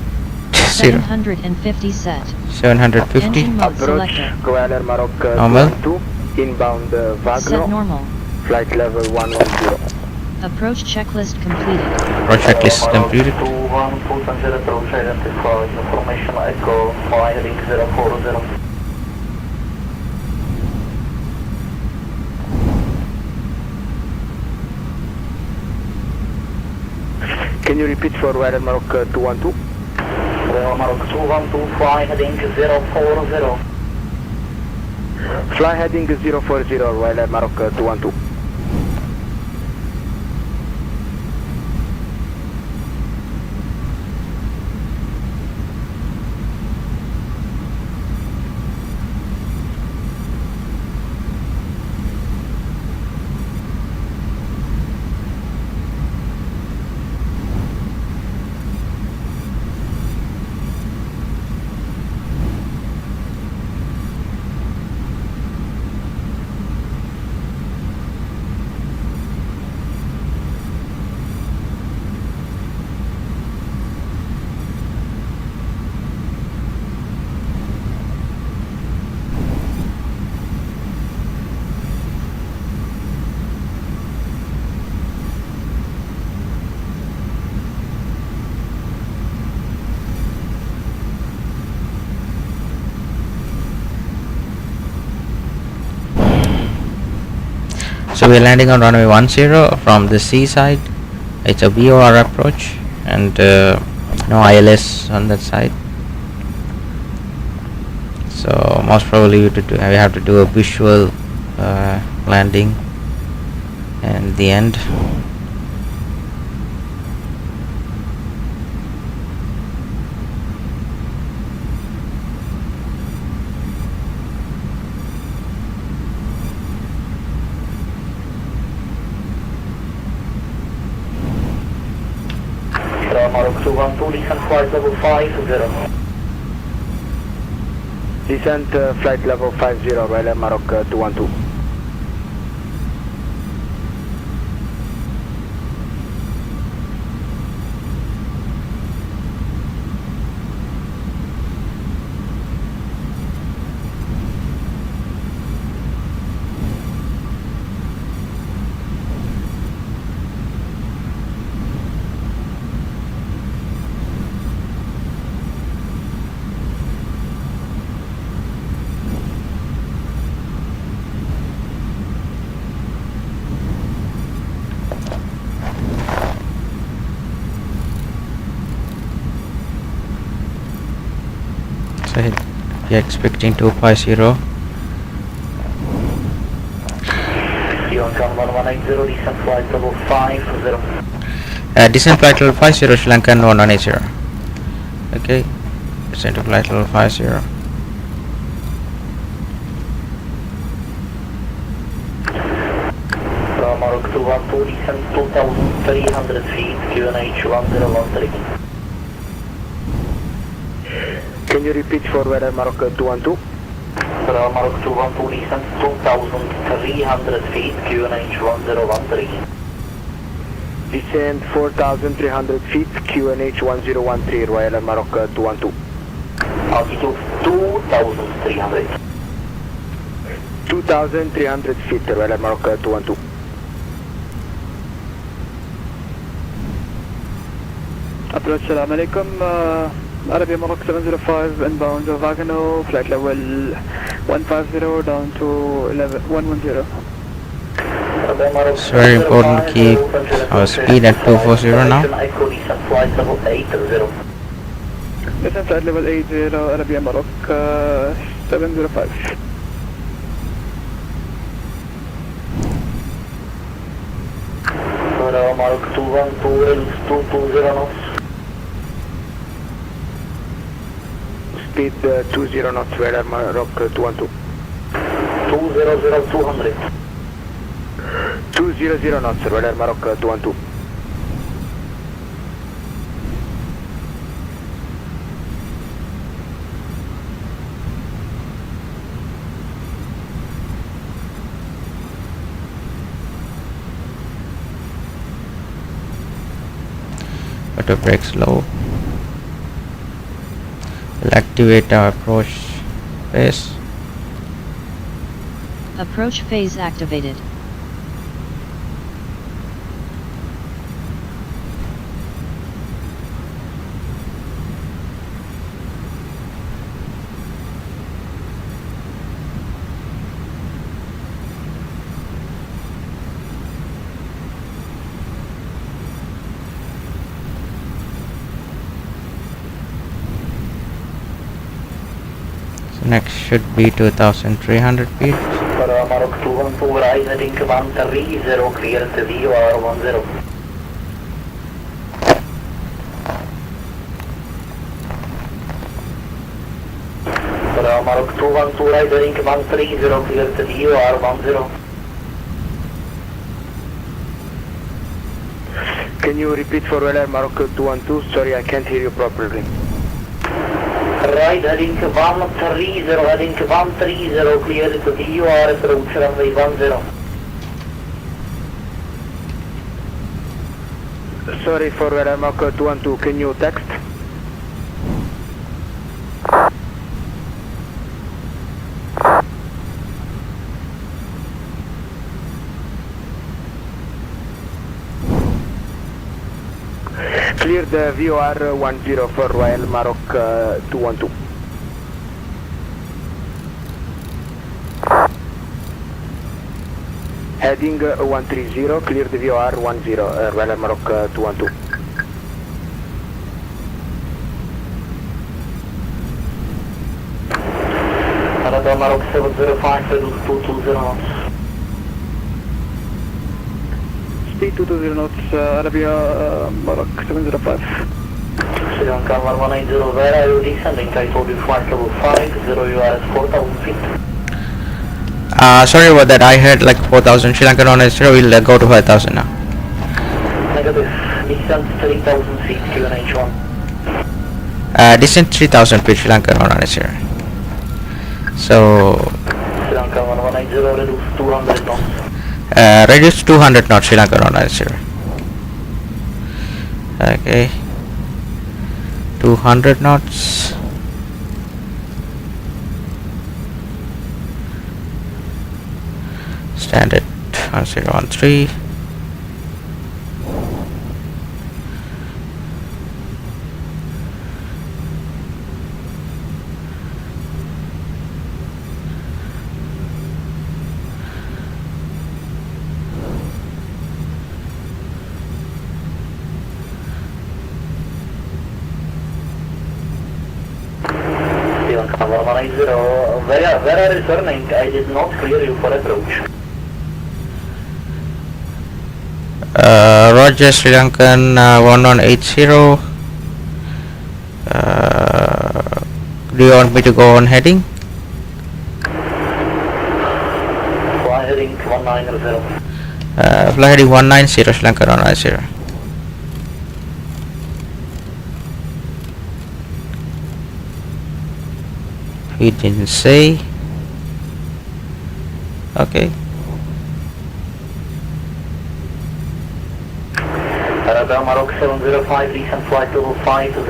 750 set. 750. Engine mode Approach selector. Royal Maroc Normal. 212. Inbound Set Wagner. normal. Flight level 110. Approach checklist completed. Approach checklist completed. 212 Tangier approach, identify information echo, firing 040. Can you repeat for Royal Maroc 212? Royal Maroc 212, fly heading 040. Fly heading 040, Royal Maroc 212. So we're landing on runway 10 from the seaside. It's a VOR approach and no ILS on that side. So most probably we have to do a visual landing and the end. Morocco 212, descent flight level 50. Descent flight level 50, Royal Morocco 212. So we are expecting 250. Sri Lankan 1180, descent flight level 50. Descent flight level 50, Sri Lankan 1180. Okay, descent to flight level 50. Morocco 212, descent 2300 feet, QNH 1013. Can you repeat for Royal Morocco 212? Morocco 212, descent 2300 feet, QNH 1013. Descent 4,300 feet, QNH 1013, Royal Morocco 212. Altitude 2300. 2,300 feet, Royal Morocco 212. Approach, salam alaikum. Arabia Morocco 705 inbound Vagano, flight level 150 down to 110. It's very important to keep our speed at 240 now. Descent flight level 80. Descent flight level 80, Arabia Morocco 705. Morocco 212, 220 knots. Speed 20 knots, Royal Morocco 212. 200, 200. 200 knots, Royal Morocco 212. Auto brakes low. We'll activate our approach phase. Approach phase activated. Next should be 2,300 feet. Morocco 212, rise heading 130, clear to VOR 10. Morocco 212, rise heading 130, clear to VOR 10. Can you repeat for Royal Morocco 212? Sorry, I can't hear you properly. Right heading 130, heading 130, clear to VOR approach runway 10. Sorry for Royal Morocco 212, can you text? Clear the VOR 10 for Royal Morocco 212. Heading 130, clear the VOR 10, Ryanair Morocco 212. Arabia Morocco 705, reduce 220 knots. Speed 220 knots, Arabia Morocco 705. Sri Lanka 1180, where are you descending? I told you flight level 50, you are at 4,000 feet. Sorry about that, I heard like 4,000. Sri Lanka 180, we'll go to 5,000 now. Negative, descent 3,000 feet, QNH1. Descent 3,000 feet, Sri Lanka 180. So, Sri Lanka 1180, reduce 200 knots. reduce 200 knots, Sri Lanka 180. Okay. 200 knots. Standard 1013. Sri Lanka 1180, where are you turning? I did not clear you for approach. Roger, Sri Lankan 1180. Do you want me to go on heading? Fly heading 190. Fly heading 190, Sri Lanka 190. He didn't say. Okay. Arabia Morocco 705, descent flight level 50.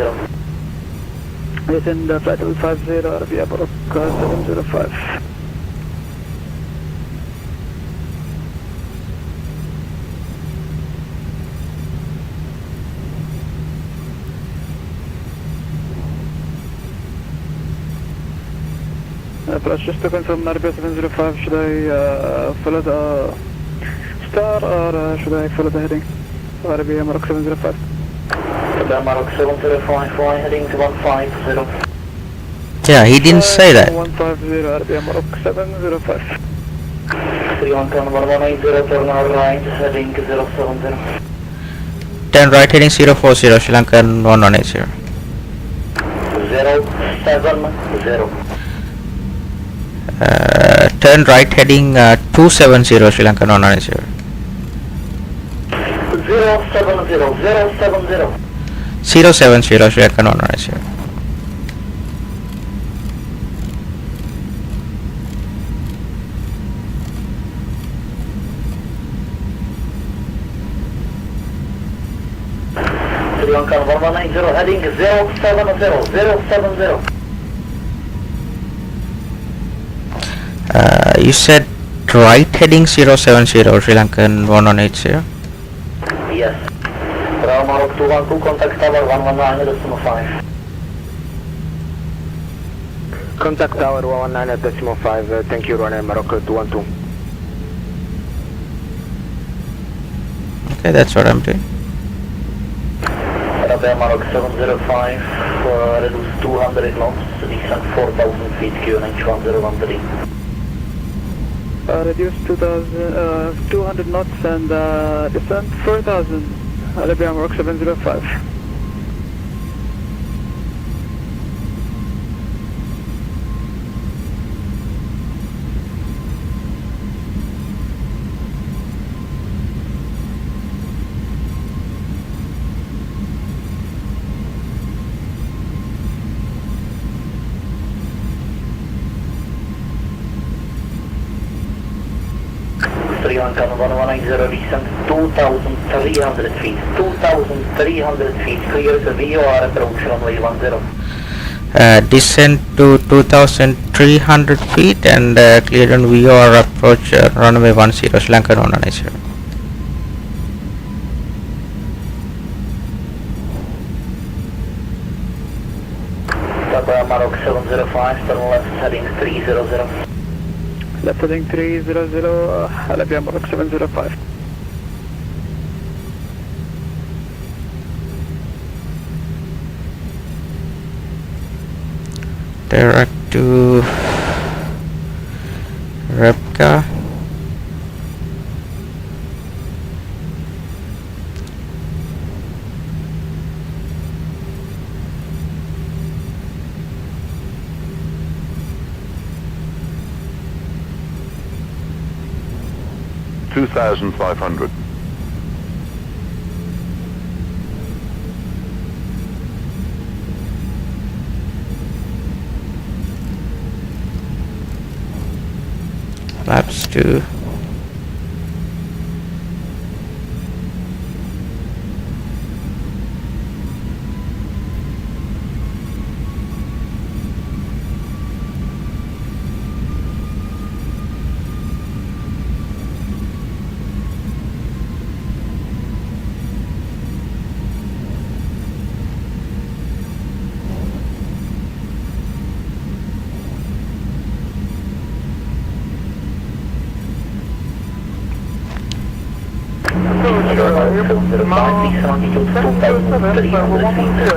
Descend flight level 50, Arabia Morocco 705. Approach, just to confirm, Arabia 705, should I follow the star or should I follow the heading? Arabia Morocco 705. Arabia Morocco 705, fly heading 150. Yeah, he didn't say that. 150, Arabia Morocco 705. Sri Lankan 1180, turn right, heading 070. Turn right heading 040, Sri Lankan 1180. 070. Turn right heading 270, Sri Lankan 190. 070, Sri Lankan 190. Sri Lankan 1180, heading 070. You said right heading 070, Sri Lankan 1180. Yes. Bravo Morocco 212, contact tower 119.5. Contact tower 119.5, thank you, Ryanair Morocco 212. Okay, that's what I'm doing. Arabia Morocco 705, reduce 200 knots, descent 4,000 feet, QNH 1013. Reduce 200 knots and descent 4,000, Arabia Morocco 705. Sri Lankan 1180, descent 2,300 feet. 2,300 feet, clear the VOR approach runway 10. Descent to 2,300 feet and clear on VOR approach runway 10, Sri Lankan 190. Arabia Morocco 705, turn left heading 300. left heading 300, Arabia Morocco 705. Direct to Repka. $2,500. Flaps 2.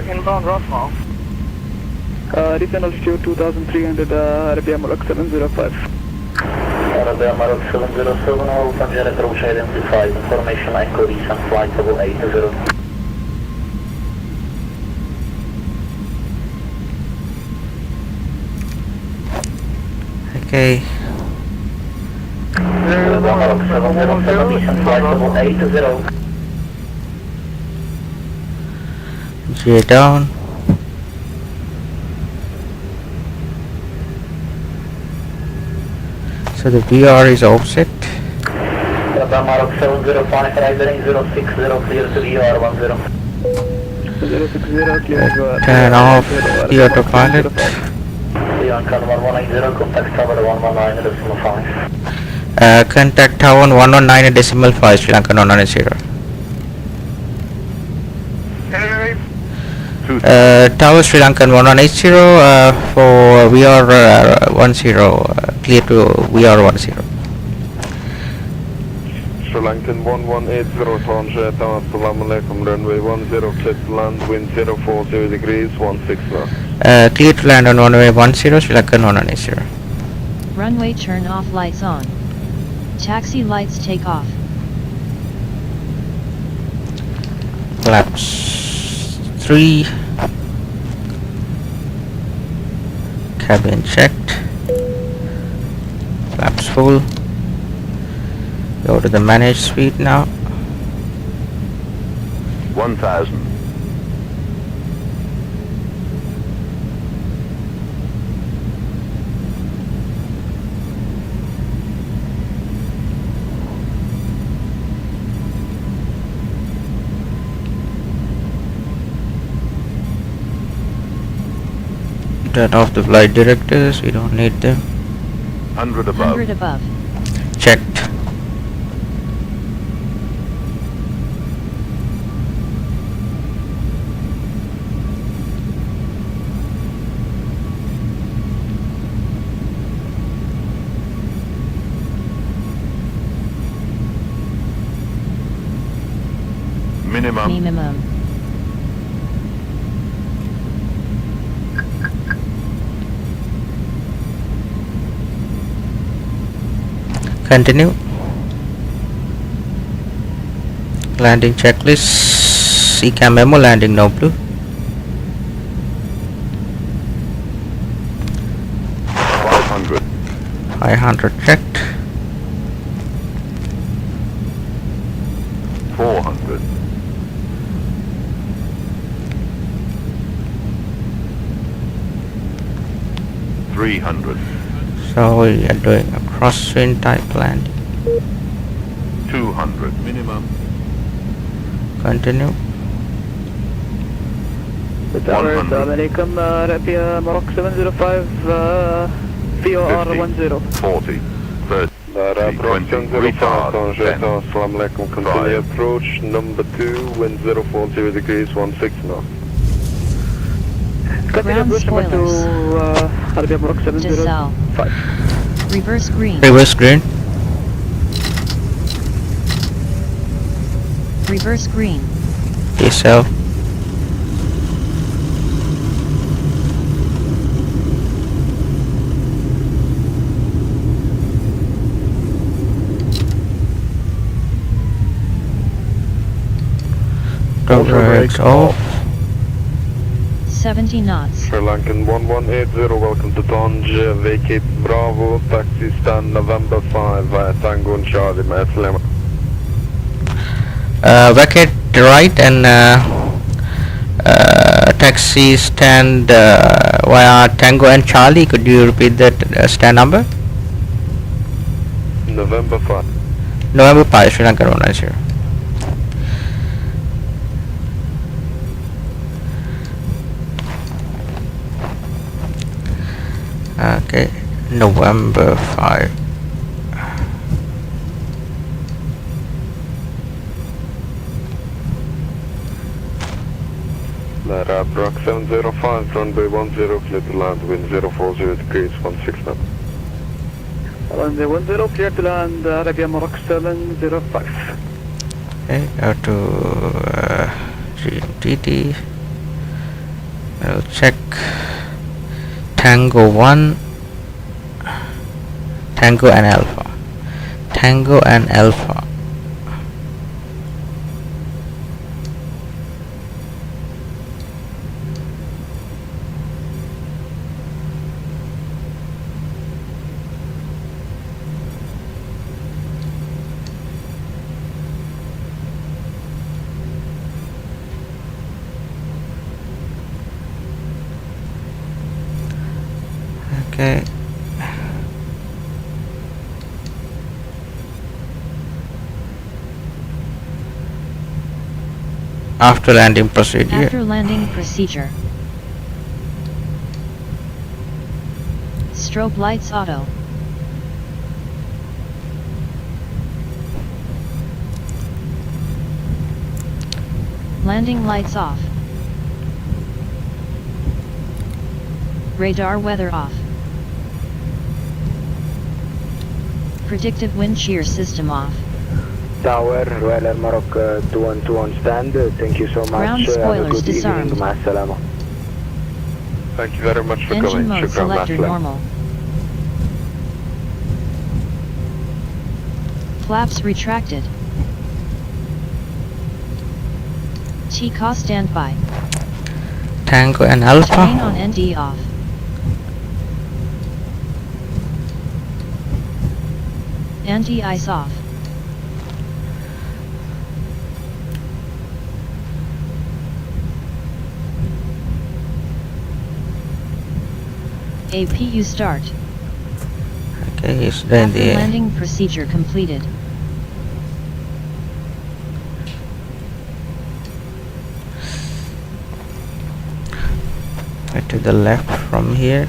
Inbound Roswell. Descent altitude 2300, Arabia Morocco 705. Arabia Morocco 707, all Tangier approach identified. Information echo descent flight level 80. Okay. Arabia Morocco 707, descent flight level 80. G down. So the VR is offset. Arabia Morocco 705, rising 060, clear to VR 10. 060, clear to Turn off the autopilot. Bianca 1180, contact tower 119.5. Contact tower 119.5, Sri Lanka 190. Tower Sri Lankan 1180 for VR 10, clear to VR 10. Sri Lankan 1180, Tangier, Assalamu alaikum, runway 10, clear to land, wind 040 degrees, 16 knots. Clear to land on runway 10, Sri Lankan 180. Runway turn off, lights on. Taxi lights take off. Flaps 3. Cabin checked. Flaps full. Go to the managed suite now. 1,000. Turn off the flight directors, we don't need them. 100 above. 100 above. Checked. Minimum. Continue. Landing checklist. CCAM memo, landing no blue. 500. 500 checked. 400. 300. So we are doing a crosswind type landing. 200. Minimum. Continue. The tower, Assalamu alaikum, Arabia Morocco 705, VOR 10. 40. 30. 20. Retard. 10. Assalamu alaikum, continue approach, number 2, wind 040 degrees, 16 knots. Continue Ground approach number 2, spoilers. Arabia Morocco Giselle. 705. Reverse green. Reverse green. Reverse green. Diesel. Brakes off. 70 knots. Sri Lankan 1180, welcome to Tangier, vacate Bravo, taxi stand November 5 via Tango and Charlie, Maslema. Vacate right and taxi stand via Tango and Charlie. Could you repeat that stand number? November 5. November 5, Sri Lanka 190. Okay, November 5. Lara Brock 705, runway 10, clear to land, wind 040 degrees, 16 knots. Runway 10, clear to land, Arabia Morocco 705. Okay, go to GMTT. I'll check Tango 1, Tango and Alpha. Tango and Alpha. Okay. After landing procedure. After landing procedure. Strobe lights auto. Landing lights off. Radar weather off. Predictive wind shear system off. Tower, Royal Air Morocco 212 on stand. Thank you so much. Ground Have a spoilers good disarmed. evening. Ma'as-salama. Thank you very much for Engine calling. mode Shukran, selector Maslema. normal. Flaps retracted. TCAW standby. Tango and Terrain Alpha. on ND off. Anti-ice off. APU start. Okay, it's then After the landing procedure completed. to the left from here.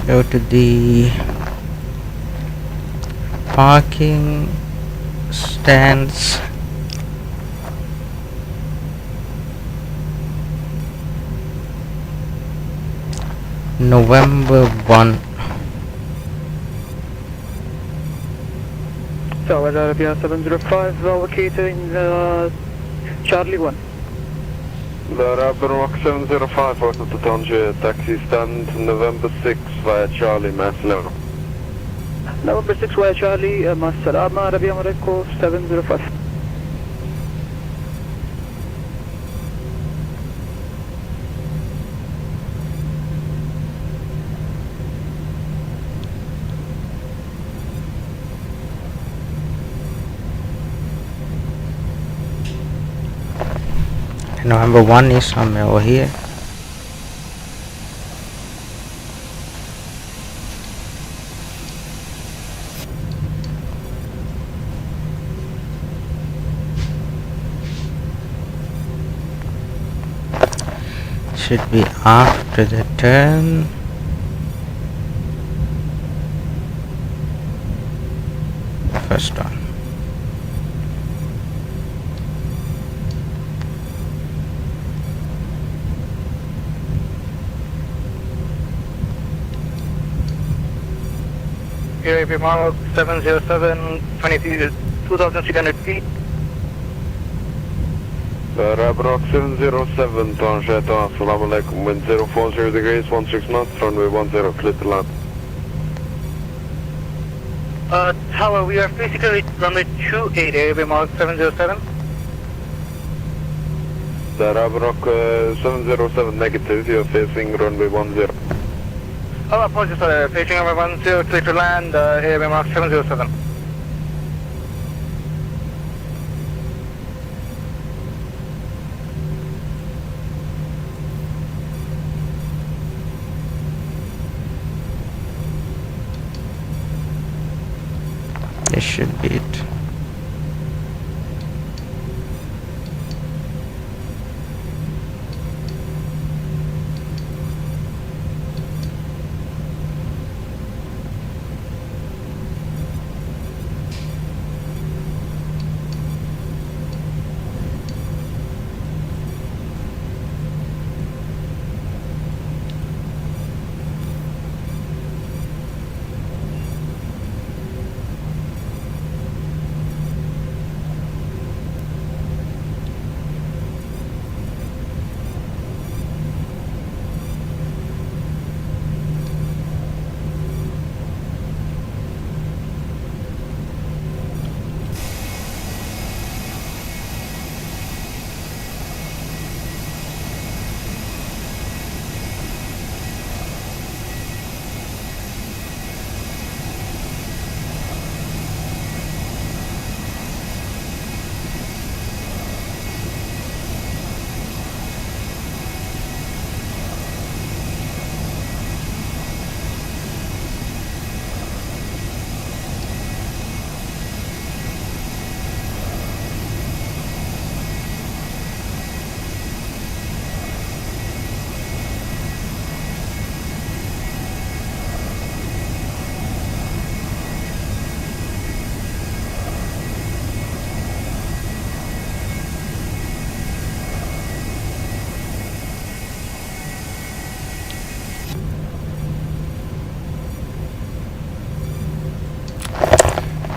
Go to the parking stands. November 1. Tower Arabia 705, locating Charlie 1. Arab Rock 705, welcome to Tangier, taxi stand November 6 via Charlie, mass level. November 6 via Charlie, مع السلامة, Arabia Morocco 705. November 1 is somewhere over here. Should be after the turn. First one. UAV Mark 707, 2,300 feet. Arab Rock 707, Tangier, assalamu alaikum, wind 040 degrees, 16 knots, runway 10, clear to land. Tower, we are basically runway 28, UAV Mark 707. Arab Rock 707 negative, you're facing runway 10. Oh, apologies, sir. Facing runway 10, clear to land, UAV Mark 707. This should be it.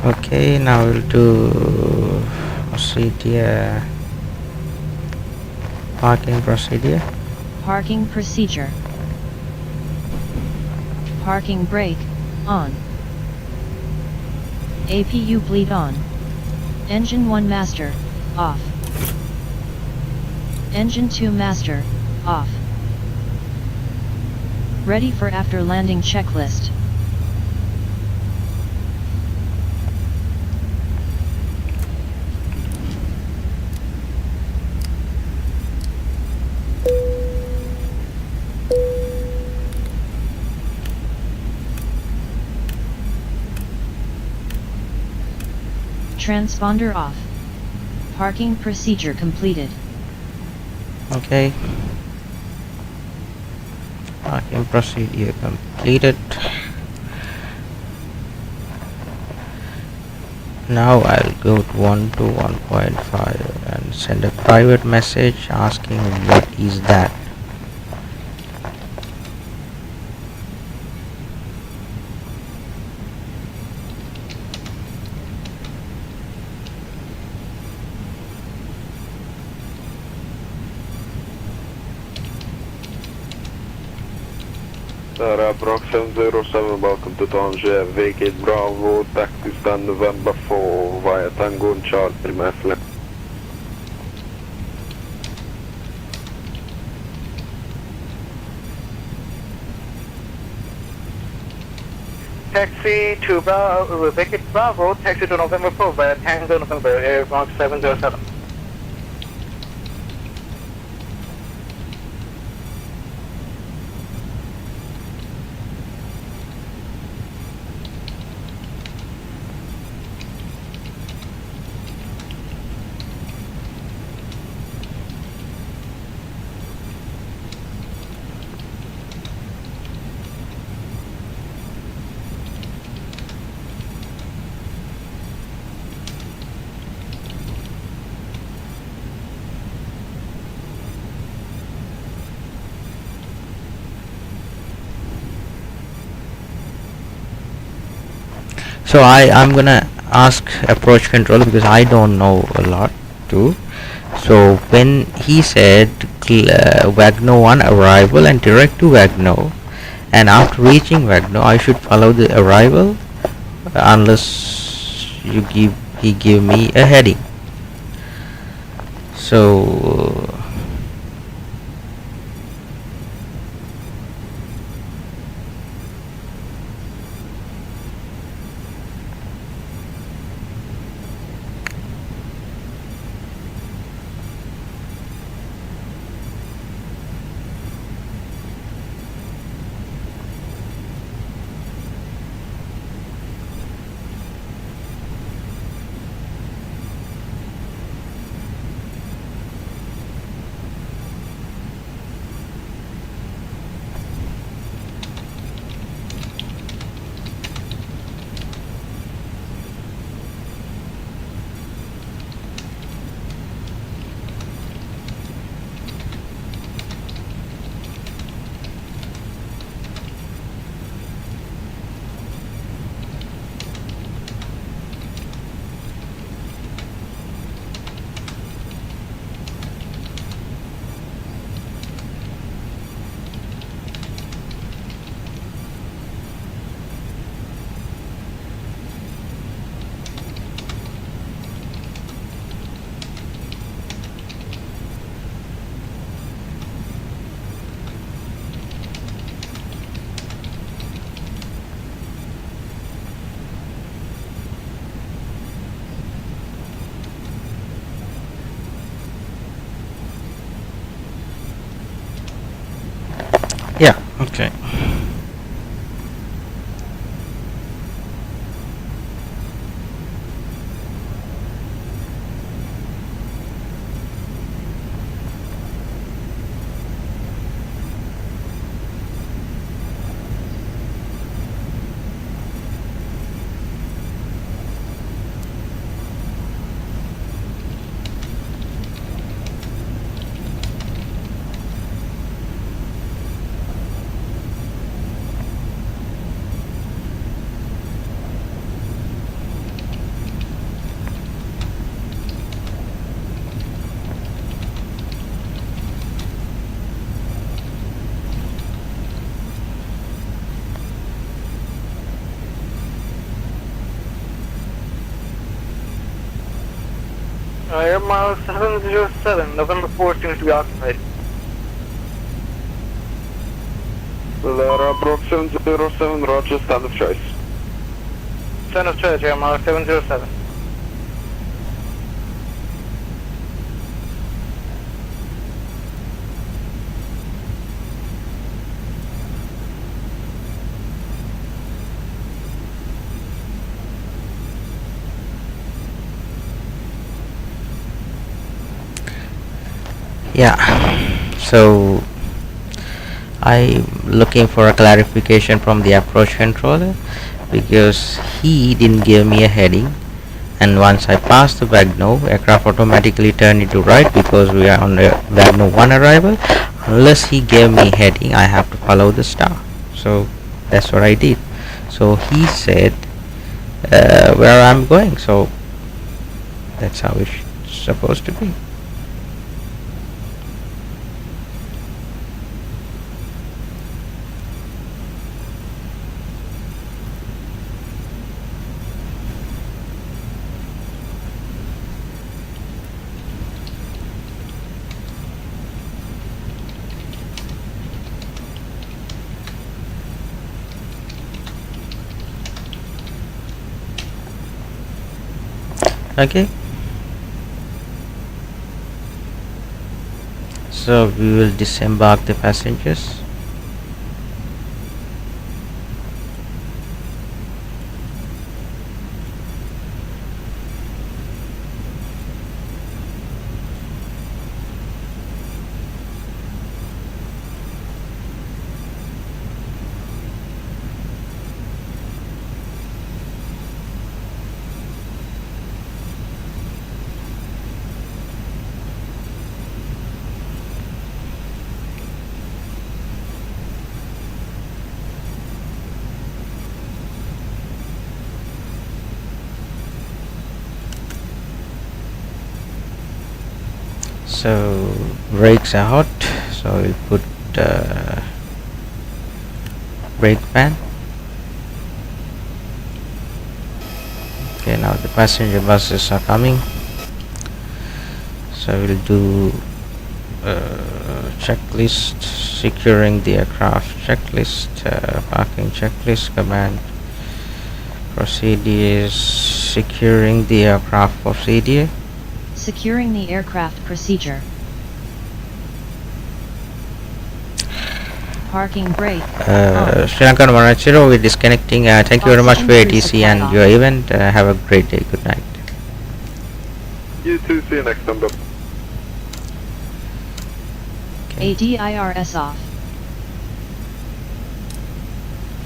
Okay, now we'll do procedure, parking procedure. Parking procedure. Parking brake, on. APU bleed on. Engine 1 master, off. Engine 2 master, off. Ready for after landing checklist. Transponder off. Parking procedure completed. Okay. Parking procedure completed. Now I'll go to 1 to 1.5 and send a private message asking what is that. Brock 707, welcome to Tangier, vacate Bravo, taxi stand November 4 via Tango and Charlie, my friend. Taxi to Bravo, vacate Bravo, taxi to November 4 via Tango November, Air Mark 707. So I'm gonna ask approach controller because I don't know a lot too. So when he said Wagner 1 arrival and direct to Wagner, and after reaching Wagner I should follow the arrival unless he give me a heading. So yeah, okay. Air Mile 707, November 4 seems to be occupied. Brock 707, Roger, stand of choice. Stand of choice, Air Mile 707. Yeah, so I'm looking for a clarification from the approach controller because he didn't give me a heading, and once I pass the Wagner, aircraft automatically turn into right because we are on the Wagner 1 arrival. Unless he gave me heading, I have to follow the star. So that's what I did. So he said where I'm going, so that's how it's supposed to be. Okay, so we will disembark the passengers. So brakes are hot, so we'll put brake pan. Okay, now the passenger buses are coming, so we'll do checklist, securing the aircraft checklist, parking checklist, command procedures, securing the aircraft procedure. Securing the aircraft procedure. Parking brake. Sri Lankan 180, we're disconnecting. Thank you very much for ATC and your event. Have a great day. Good night. You too, see you next number. ADIRS off.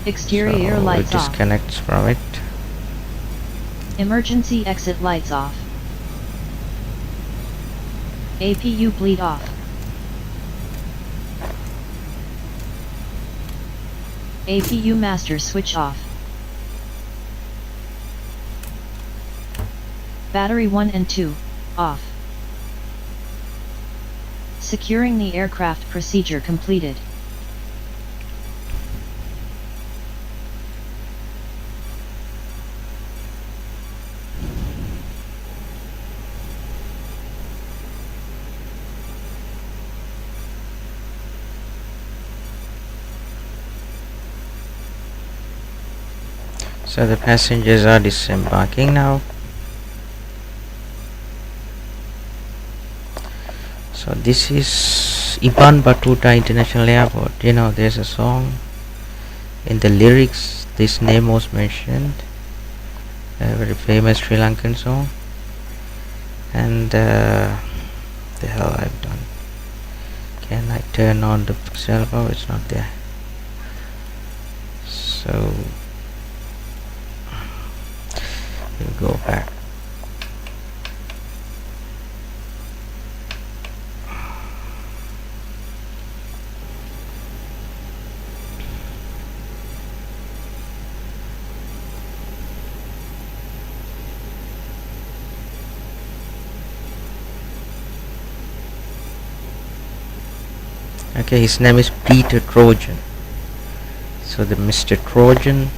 Exterior So lights it off. disconnects from it. Emergency exit lights off. APU bleed off. APU master switch off. Battery 1 and 2, off. Securing the aircraft procedure completed. So the passengers are disembarking now. So this is Ibn Battuta International Airport. You know, there's a song in the lyrics, this name was mentioned, a very famous Sri Lankan song. And the hell I've done, can I turn on the cell phone? It's not there. So we'll go back. Okay, his name is Peter Trojan. So the Mr. Trojan,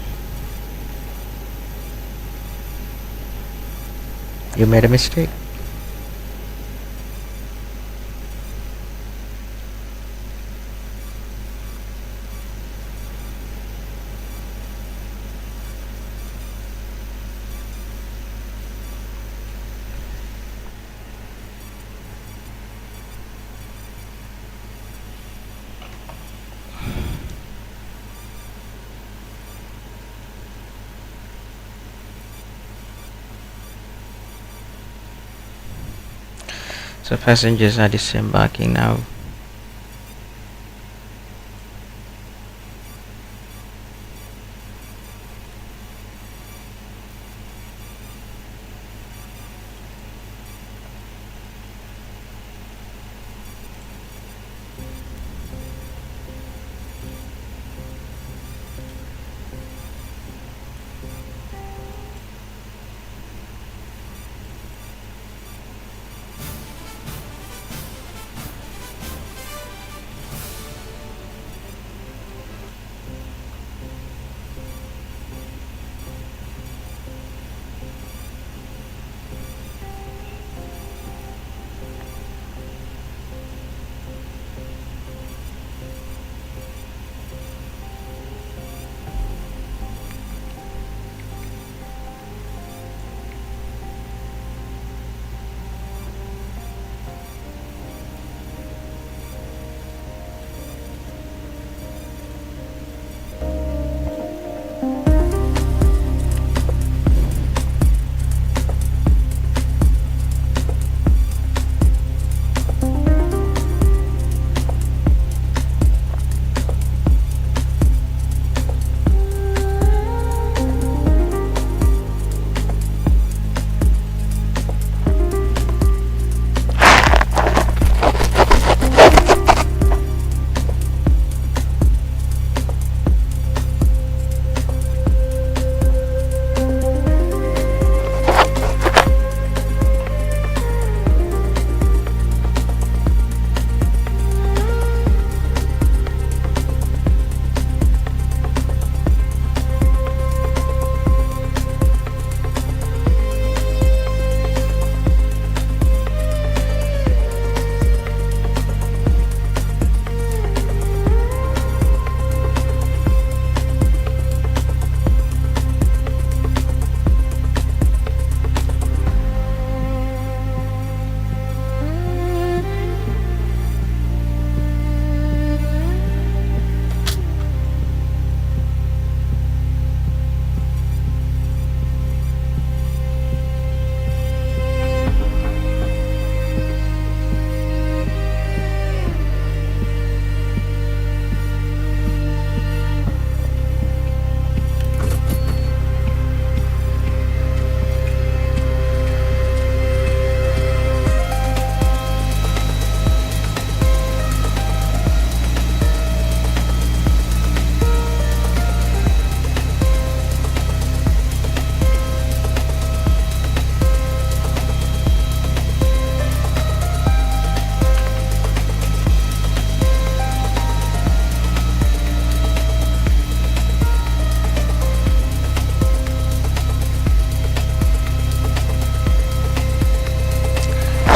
you made a mistake. So passengers are disembarking now.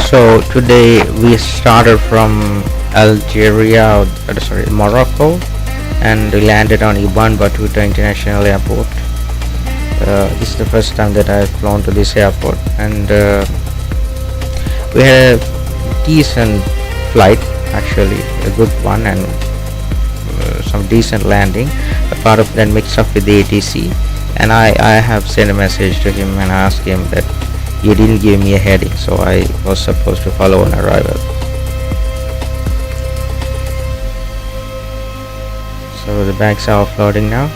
So today we started from Morocco, and we landed on Ibn Battouta International Airport. This is the first time that I've flown to this airport, and we had a decent flight, actually a good one, and some decent landing. A part of that mixed up with the ATC, and I have sent a message to him and asked him that you didn't give me a heading, so I was supposed to follow on arrival. So the bags are offloading now.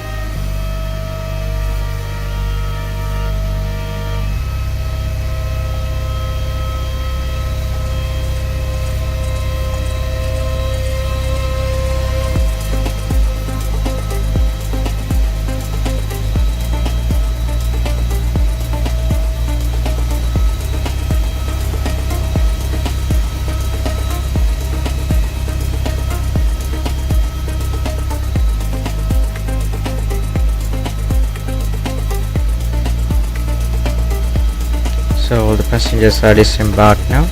So all the passengers are disembarked now.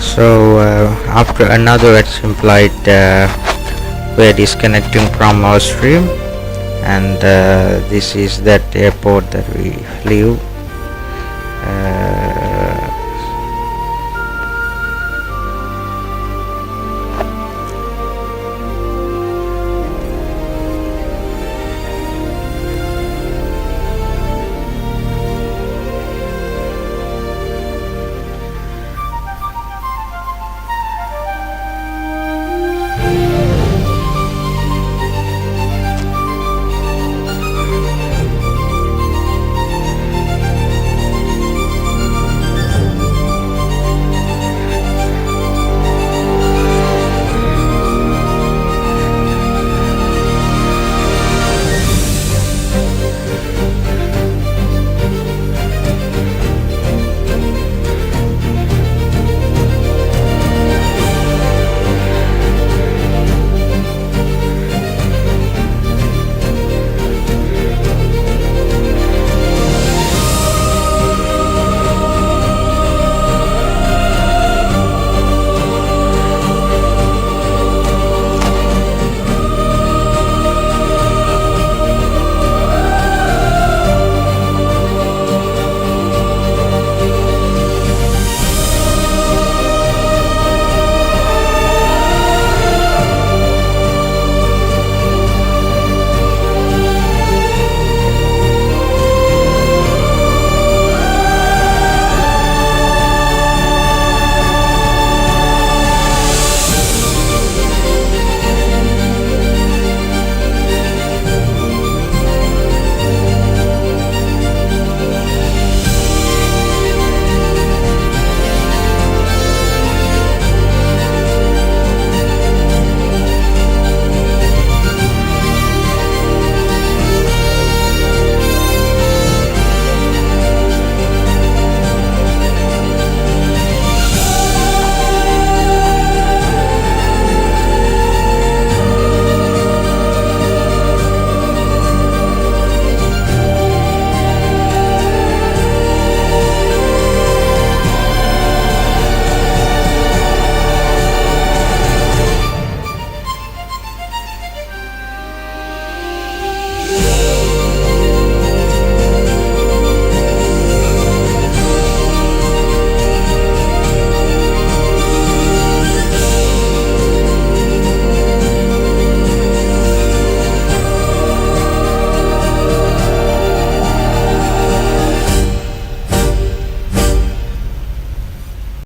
So after another VATSIM flight, we're disconnecting from our stream, and this is that airport that we flew